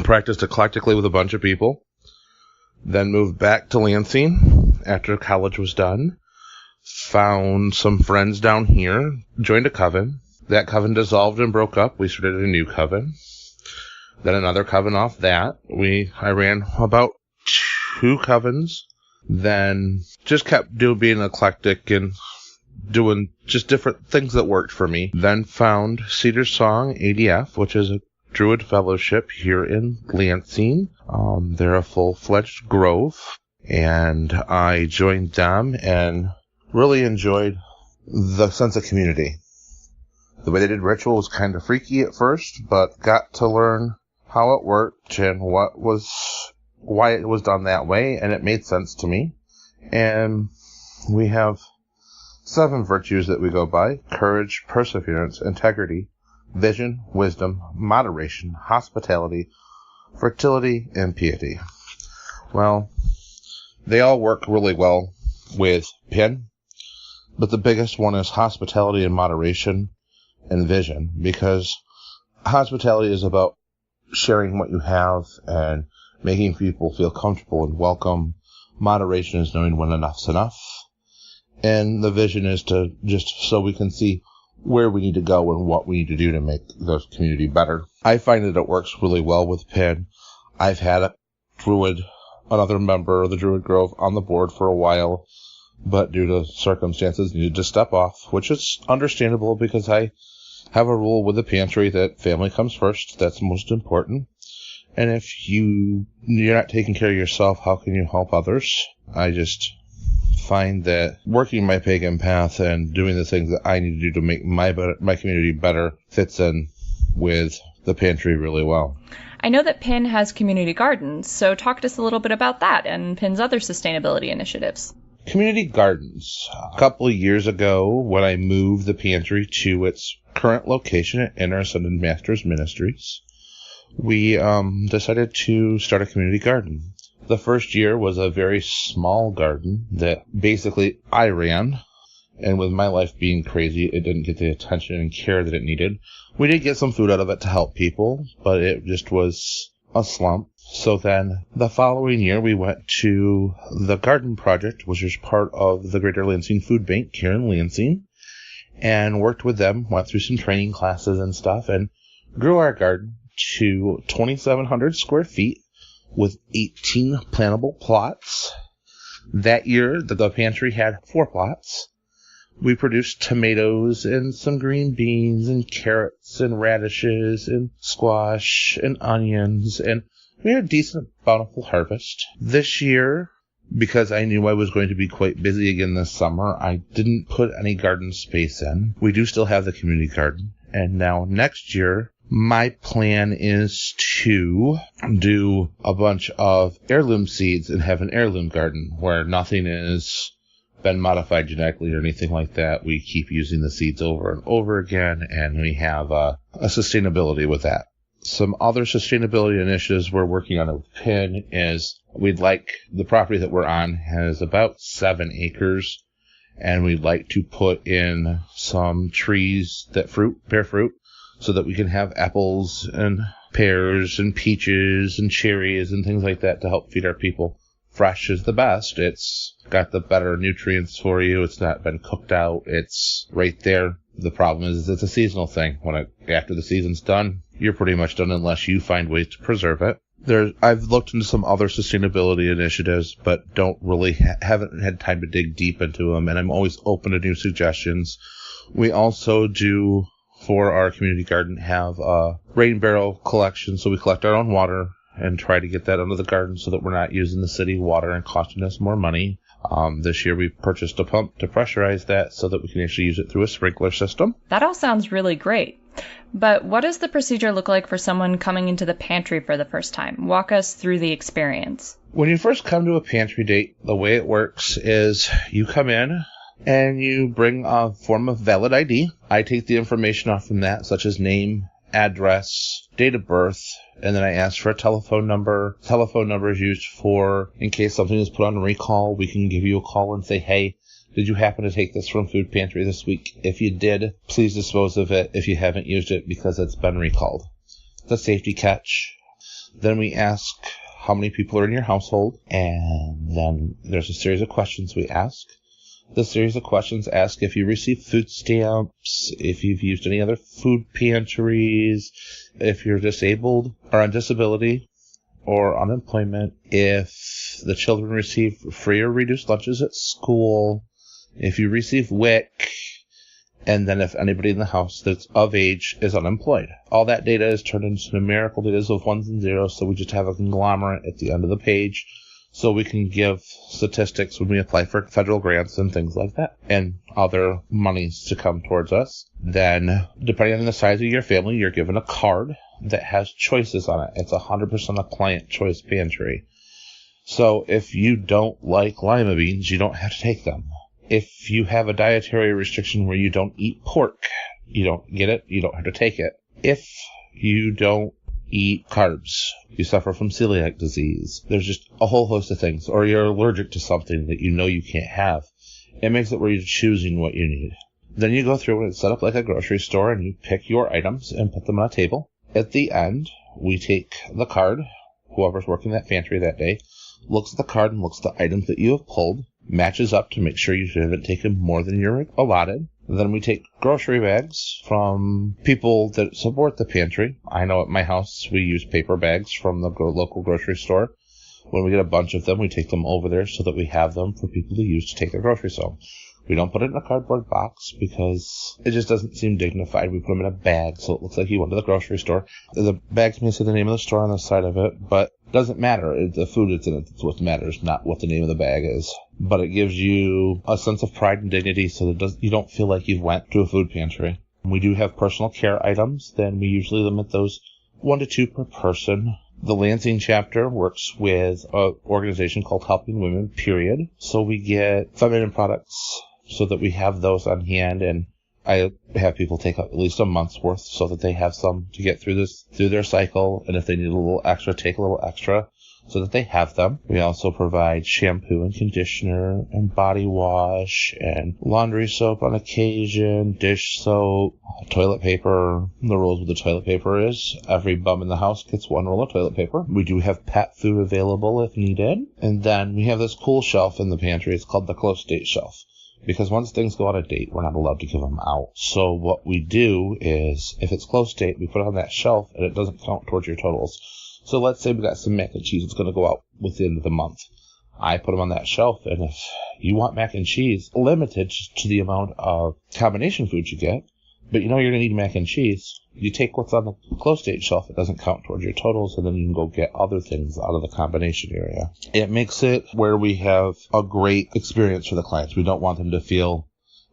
Practiced eclectically with a bunch of people. Then moved back to Lansing after college was done. Found some friends down here. Joined a coven. That coven dissolved and broke up. We started a new coven. Then another coven off that. I ran about 2 covens. Then just kept being eclectic and doing just different things that worked for me. Then found Cedar Song ADF, which is a Druid Fellowship here in Lansing. They're a full-fledged grove, and I joined them and really enjoyed the sense of community. The way they did ritual was kind of freaky at first, but got to learn how it worked and why it was done that way, and it made sense to me. And we have 7 virtues that we go by: courage, perseverance, integrity, vision, wisdom, moderation, hospitality, fertility, and piety. Well, they all work really well with PIN, but the biggest one is hospitality and moderation and vision, because hospitality is about sharing what you have and making people feel comfortable and welcome. Moderation is knowing when enough's enough. And the vision is to just so we can see where we need to go and what we need to do to make the community better. I find that it works really well with PIN. I've had a druid, another member of the Druid Grove, on the board for a while, but due to circumstances needed to step off, which is understandable because I have a rule with the pantry that family comes first. That's most important. And if you're not taking care of yourself, how can you help others? I just find that working my pagan path and doing the things that I need to do to make my community better fits in with the pantry really well.
I know that PIN has community gardens, so talk to us a little bit about that and PIN's other sustainability initiatives.
Community gardens. A couple of years ago, when I moved the pantry to its current location at Inner Ascended Masters Ministries, we decided to start a community garden. The first year was a very small garden that basically I ran, and with my life being crazy, it didn't get the attention and care that it needed. We did get some food out of it to help people, but it just was a slump. So then the following year we went to the Garden Project, which is part of the Greater Lansing Food Bank here in Lansing, and worked with them, went through some training classes and stuff, and grew our garden to 2,700 square feet with 18 plantable plots That year, the pantry had 4 plots. We produced tomatoes and some green beans and carrots and radishes and squash and onions, and we had a decent, bountiful harvest. This year, because I knew I was going to be quite busy again this summer, I didn't put any garden space in. We do still have the community garden. And now next year, my plan is to do a bunch of heirloom seeds and have an heirloom garden where nothing has been modified genetically or anything like that. We keep using the seeds over and over again, and we have a sustainability with that. Some other sustainability initiatives we're working on with PIN is we'd like the property that we're on has about 7 acres, and we'd like to put in some trees that bear fruit so that we can have apples and pears and peaches and cherries and things like that to help feed our people. Fresh is the best. It's got the better nutrients for you. It's not been cooked out. It's right there. The problem is it's a seasonal thing. After the season's done, you're pretty much done unless you find ways to preserve it. I've looked into some other sustainability initiatives, but don't really haven't had time to dig deep into them, and I'm always open to new suggestions. We also do, for our community garden, have a rain barrel collection, so we collect our own water and try to get that under the garden so that we're not using the city water and costing us more money. This year we purchased a pump to pressurize that so that we can actually use it through a sprinkler system.
That all sounds really great. But what does the procedure look like for someone coming into the pantry for the first time? Walk us through the experience.
When you first come to a pantry date, the way it works is you come in and you bring a form of valid ID. I take the information off from that, such as name, address, date of birth, and then I ask for a telephone number. Telephone number is used for, in case something is put on recall, we can give you a call and say, hey, did you happen to take this from Food Pantry this week? If you did, please dispose of it if you haven't used it because it's been recalled. It's a safety catch. Then we ask how many people are in your household, and then there's a series of questions we ask. The series of questions ask if you receive food stamps, if you've used any other food pantries, if you're disabled or on disability or unemployment, if the children receive free or reduced lunches at school, if you receive WIC, and then if anybody in the house that's of age is unemployed. All that data is turned into numerical data of ones and zeros, so we just have a conglomerate at the end of the page so we can give statistics when we apply for federal grants and things like that, and other monies to come towards us. Then, depending on the size of your family, you're given a card that has choices on it. It's 100% a client choice pantry. So if you don't like lima beans, you don't have to take them. If you have a dietary restriction where you don't eat pork, you don't get it, you don't have to take it. If you don't eat carbs, you suffer from celiac disease, there's just a whole host of things, or you're allergic to something that you know you can't have, it makes it where you're choosing what you need. Then you go through and it's set up like a grocery store, and you pick your items and put them on a table. At the end, we take the card, whoever's working that pantry that day, looks at the card and looks at the items that you have pulled, matches up to make sure you haven't taken more than you're allotted. Then we take grocery bags from people that support the pantry. I know at my house we use paper bags from the local grocery store. When we get a bunch of them, we take them over there so that we have them for people to use to take their groceries home. We don't put it in a cardboard box because it just doesn't seem dignified. We put them in a bag so it looks like you went to the grocery store. The bags may say the name of the store on the side of it, but it doesn't matter. The food that's in it is what matters, not what the name of the bag is. But it gives you a sense of pride and dignity so that you don't feel like you've went to a food pantry. We do have personal care items. Then we usually limit those 1 to 2 per person. The Lansing chapter works with an organization called Helping Women, period. So we get feminine products so that we have those on hand, and I have people take up at least a month's worth so that they have some to get through their cycle, and if they need a little extra, take a little extra so that they have them. We also provide shampoo and conditioner and body wash and laundry soap on occasion, dish soap, toilet paper. The rules with the toilet paper is every bum in the house gets 1 roll of toilet paper. We do have pet food available if needed. And then we have this cool shelf in the pantry. It's called the close date shelf, because once things go out of date, we're not allowed to give them out. So what we do is, if it's close date, we put it on that shelf, and it doesn't count towards your totals. So let's say we got some mac and cheese that's going to go out within the month. I put them on that shelf, and if you want mac and cheese, limited to the amount of combination food you get, but you know you're going to need mac and cheese, you take what's on the close date shelf. It doesn't count towards your totals, and then you can go get other things out of the combination area. It makes it where we have a great experience for the clients. We don't want them to feel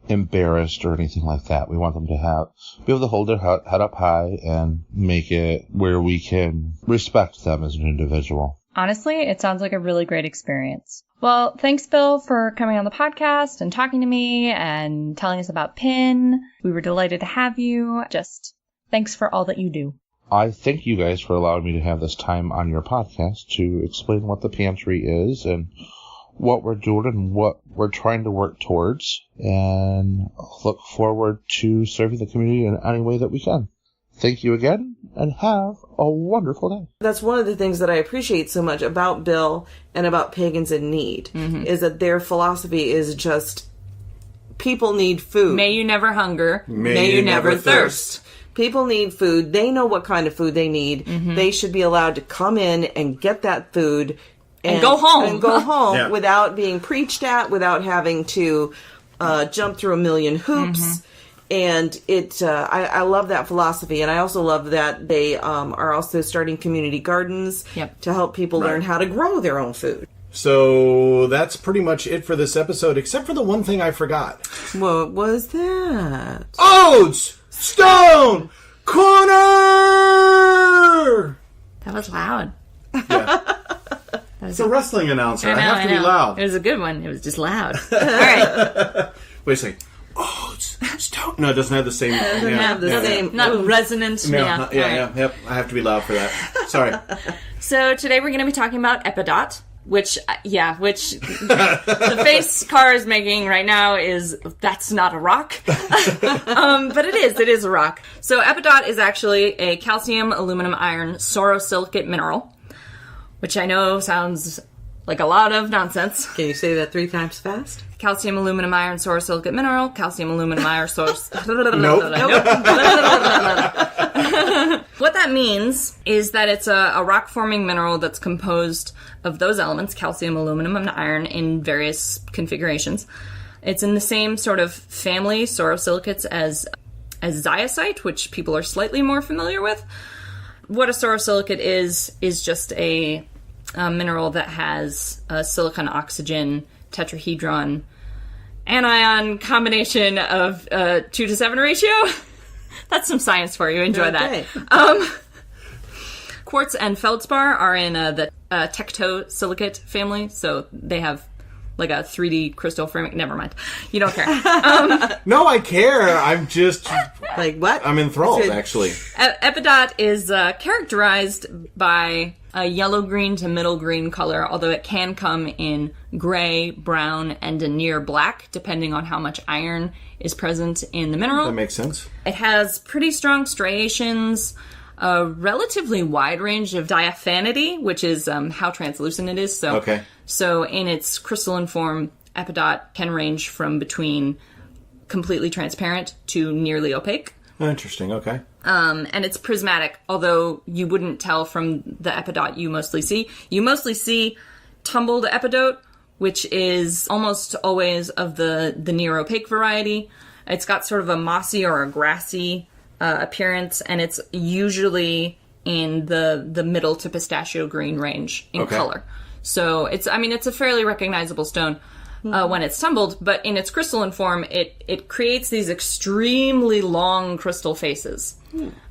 embarrassed or anything like that. We want them to be able to hold their head up high and make it where we can respect them as an individual.
Honestly, it sounds like a really great experience. Well, thanks, Bill, for coming on the podcast and talking to me and telling us about PIN. We were delighted to have you. Just thanks for all that you do.
I thank you guys for allowing me to have this time on your podcast to explain what the pantry is and what we're doing and what we're trying to work towards, and look forward to serving the community in any way that we can. Thank you again, and have a wonderful day.
That's one of the things that I appreciate so much about Bill and about Pagans in Need, is that their philosophy is just, people need food.
May you never hunger. May you never thirst.
People need food. They know what kind of food they need. They should be allowed to come in and get that food
and go home.
And go home
Yeah.
without being preached at, without having to jump through a million hoops. And I love that philosophy. And I also love that they are also starting community gardens to help people learn how to grow their own food.
So that's pretty much it for this episode, except for the one thing I forgot.
What was that?
Oats! Stone! Corner!
That was loud.
Yeah. It's a wrestling announcer. I have to be loud.
It was a good one. It was just loud. All right.
Wait a second. Oats! Stone! No, it doesn't have the same...
Doesn't have the same...
Not resonant.
No,
Yeah.
Yep. I have to be loud for that. Sorry.
So today we're going to be talking about Epidot, which the face Car is making right now is, that's not a rock. But it is a rock. So Epidot is actually a calcium, aluminum, iron, sorosilicate mineral, which I know sounds like a lot of nonsense.
Can you say that 3 times fast?
Calcium, aluminum, iron, sorosilicate mineral. Calcium, aluminum, iron, source.
Nope.
What that means is that it's a rock-forming mineral that's composed of those elements, calcium, aluminum, and iron, in various configurations. It's in the same sort of family, sorosilicates, as ziacite, which people are slightly more familiar with. What a sorosilicate is just a mineral that has a silicon-oxygen tetrahedron anion combination of 2:7 ratio. That's some science for you. Enjoy that. Quartz and feldspar are in the tectosilicate family, so they have like a 3D crystal frame. Never mind. You don't care.
No, I care. I'm just...
Like what?
I'm enthralled, actually.
Epidot is characterized by a yellow-green to middle-green color, although it can come in gray, brown, and a near black, depending on how much iron is present in the mineral.
That makes sense.
It has pretty strong striations, a relatively wide range of diaphanity, which is how translucent it is. So in its crystalline form, Epidot can range from between completely transparent to nearly opaque.
Interesting, okay.
And it's prismatic, although you wouldn't tell from the Epidot you mostly see. You mostly see tumbled Epidot, which is almost always of the near opaque variety. It's got sort of a mossy or a grassy appearance, and it's usually in the middle to pistachio green range in color. So it's a fairly recognizable stone when it's tumbled, but in its crystalline form, it creates these extremely long crystal faces.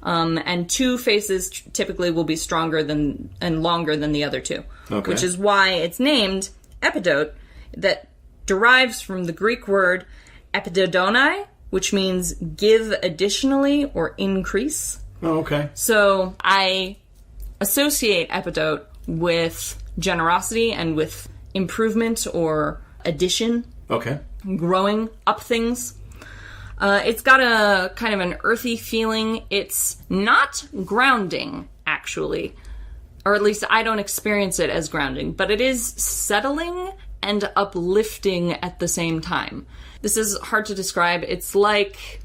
And 2 faces typically will be stronger and longer than the other 2, which is why it's named Epidot, that derives from the Greek word epidodonai, which means give additionally or increase.
Oh, okay.
So I associate Epidot with generosity and with improvement or addition.
Okay.
Growing up things. It's got a kind of an earthy feeling. It's not grounding, actually. Or at least I don't experience it as grounding. But it is settling and uplifting at the same time. This is hard to describe. It's like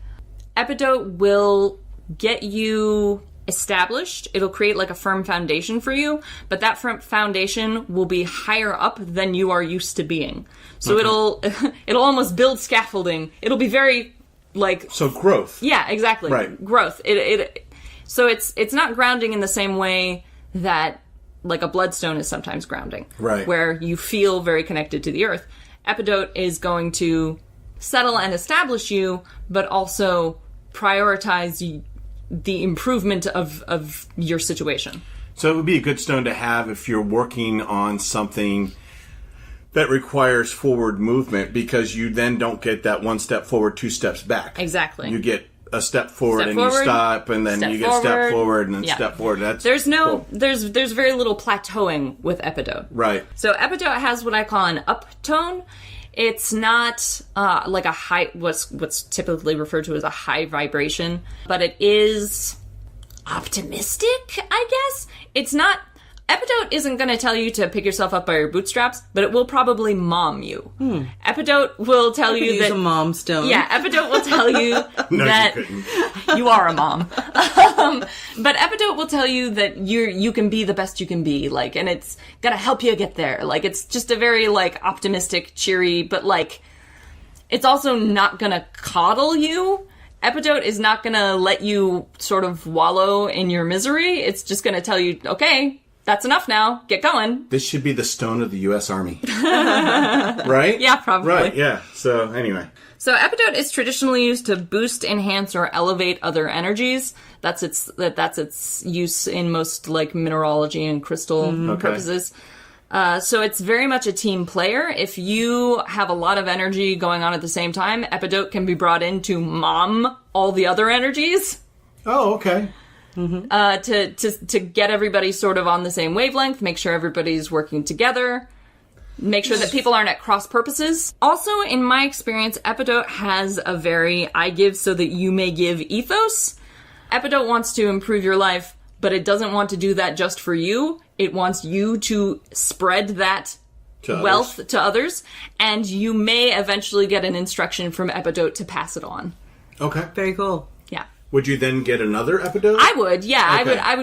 Epidot will get you established. It'll create like a firm foundation for you, but that firm foundation will be higher up than you are used to being. So it'll almost build scaffolding. It'll be very like...
So growth.
Yeah, exactly.
Right.
Growth. So it's not grounding in the same way that like a bloodstone is sometimes grounding.
Right.
Where you feel very connected to the earth. Epidote is going to settle and establish you, but also prioritize the improvement of your situation.
So it would be a good stone to have if you're working on something that requires forward movement, because you then don't get that one step forward, two steps back.
Exactly.
You get a step forward
Step
and
forward,
you stop, and then you get step forward and then step forward. That's cool.
There's very little plateauing with Epidote.
Right.
So Epidote has what I call an uptone. It's not like a high, what's typically referred to as a high vibration, but it is optimistic, I guess. It's not... Epidote isn't going to tell you to pick yourself up by your bootstraps, but it will probably mom you. Epidote will tell you
use
that...
a mom stone.
Yeah, Epidote will tell you
No,
that
you couldn't.
you are a mom. But Epidote will tell you that you can be the best you can be, like, and it's gonna help you get there. Like, it's just a very, like, optimistic, cheery, but, like, it's also not gonna coddle you. Epidote is not gonna let you sort of wallow in your misery. It's just gonna tell you, okay, that's enough now. Get going.
This should be the stone of the U.S. Army. Right?
Yeah, probably.
Right, yeah. So, anyway.
So Epidote is traditionally used to boost, enhance, or elevate other energies. That's its use in most, like, mineralogy and crystal purposes. So it's very much a team player. If you have a lot of energy going on at the same time, Epidote can be brought in to mom all the other energies.
Oh, okay.
To get everybody sort of on the same wavelength, make sure everybody's working together, make sure that people aren't at cross purposes. Also, in my experience, Epidote has a very I give so that you may give ethos. Epidote wants to improve your life, but it doesn't want to do that just for you. It wants you to spread that wealth to others, and you may eventually get an instruction from Epidote to pass it on.
Okay.
Very cool.
Yeah.
Would you then get another Epidote?
I would, yeah.
Okay.
I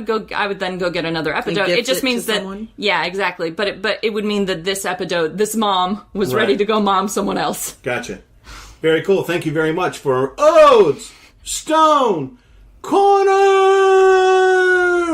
would then go get another Epidote. It just means that
someone?
yeah, exactly. But it would mean that this Epidote, this mom, was ready to go mom someone else.
Gotcha. Very cool. Thank you very much for Odes Stone Corner.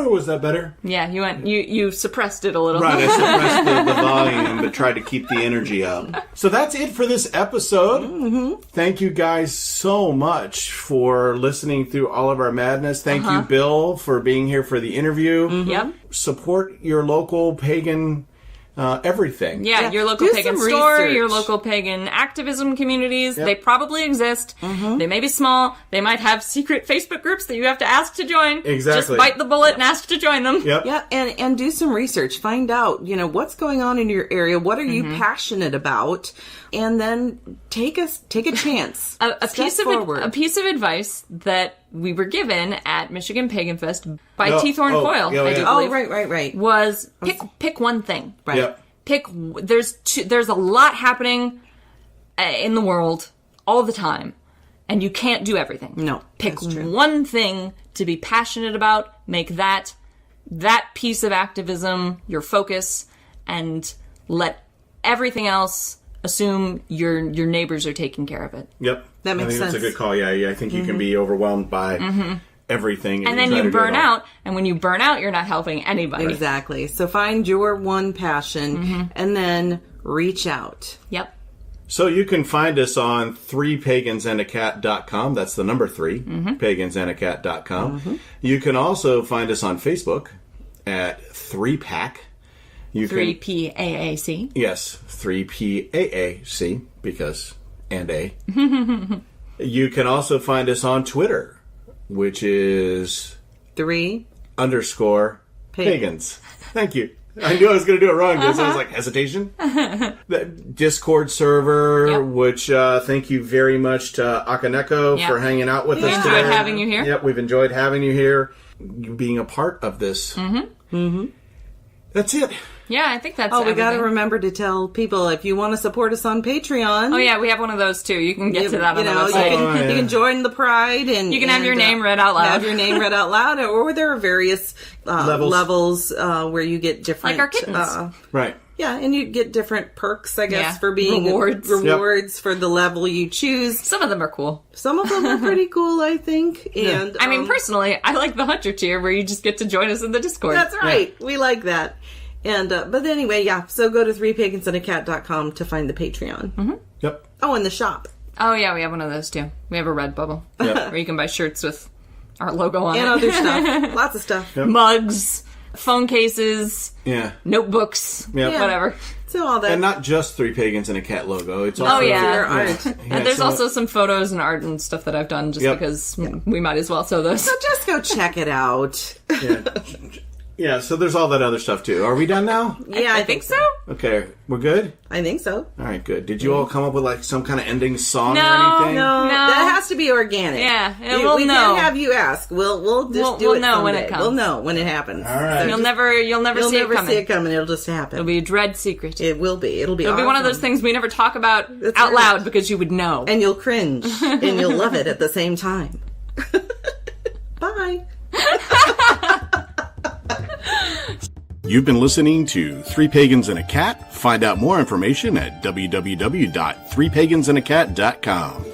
Was that better?
Yeah, you suppressed it a little.
Right, I suppressed the volume but tried to keep the energy up. So that's it for this episode. Mm-hmm. Thank you guys so much for listening through all of our madness. Thank you, Bill, for being here for the interview.
Mm-hmm. Yep.
Support your local pagan everything.
Yeah, your local pagan store, your local pagan activism communities. Yep. They probably exist. Mm-hmm. They may be small. They might have secret Facebook groups that you have to ask to join.
Exactly.
Just bite the bullet and ask to join them.
Yep.
Yeah, and do some research. Find out, what's going on in your area. What are you passionate about? And then take a chance.
A piece of advice that we were given at Michigan Pagan Fest by T. Thorne Coyle, I do believe.
Right.
Was pick one thing.
Right.
Yep.
There's a lot happening in the world all the time, and you can't do everything.
No.
Pick one thing to be passionate about, make that piece of activism your focus, and let everything else assume your neighbors are taking care of it.
Yep.
That makes sense.
That's a good call. Yeah. I think you can be overwhelmed by everything.
And then you burn out, and when you burn out, you're not helping anybody.
Exactly. So find your one passion, and then reach out.
Yep.
So you can find us on 3pagansandacat.com. That's the number 3, pagansandacat.com. You can also find us on Facebook at 3PAC.
3PAAC.
Yes, 3PAAC, because and A. You can also find us on Twitter, which is 3_pagans. Thank you. I knew I was going to do it wrong because I was like, hesitation. The Discord server, which thank you very much to Akaneko for hanging out with us today.
We enjoyed having you here.
Yep, we've enjoyed having you here, you being a part of this. That's it.
Yeah, I think that's
Oh, we got to
everything.
remember to tell people if you want to support us on Patreon.
Oh, yeah, we have one of those, too. You can get to that on the
you
website.
can join the Pride. And
You can have your name read out loud.
Have your name read out loud. Or there are various levels where you get different...
Like our kittens.
Right.
Yeah, and you get different perks, I guess,
Yeah.
for being...
Rewards.
for the level you choose.
Some of them are cool.
Some of them are pretty cool, I think. And
I mean, personally, I like the Hunter tier where you just get to join us in the Discord.
That's right. We like that. And but anyway, yeah. So go to 3pagansandacat.com to find the Patreon.
Mm-hmm.
Yep.
Oh, and the shop.
Oh, yeah, we have one of those, too. We have a Redbubble where you can buy shirts with our logo on
And
it.
other stuff. Lots of stuff.
Yep.
Mugs, phone cases,
Yeah.
notebooks,
Yep.
whatever.
So all that.
And not just 3 Pagans and a Cat logo. It's also
yeah.
Your art.
And there's also some photos and art and stuff that I've done just because we might as well show those.
So just go check it out.
Yeah, so there's all that other stuff too. Are we done now?
Yeah,
I think so.
Okay, we're good?
I think so.
All right, good. Did you all come up with like some kind of ending song
No,
or anything?
No,
No.
that has to be organic.
Yeah, and
we
we'll
can't
know.
have you ask. We'll just do
we'll
it
know when
someday.
it comes.
We'll know when it happens.
All right.
You'll never
You'll
see
never
it coming.
see it coming. It'll just happen.
It'll be a dread secret.
It will be. It'll be
It'll be one of those
awesome.
things we never talk about
That's
out
right.
loud because you would know.
And you'll cringe. And you'll love it at the same time. Bye.
You've been listening to 3 Pagans and a Cat. Find out more information at www.3pagansandacat.com.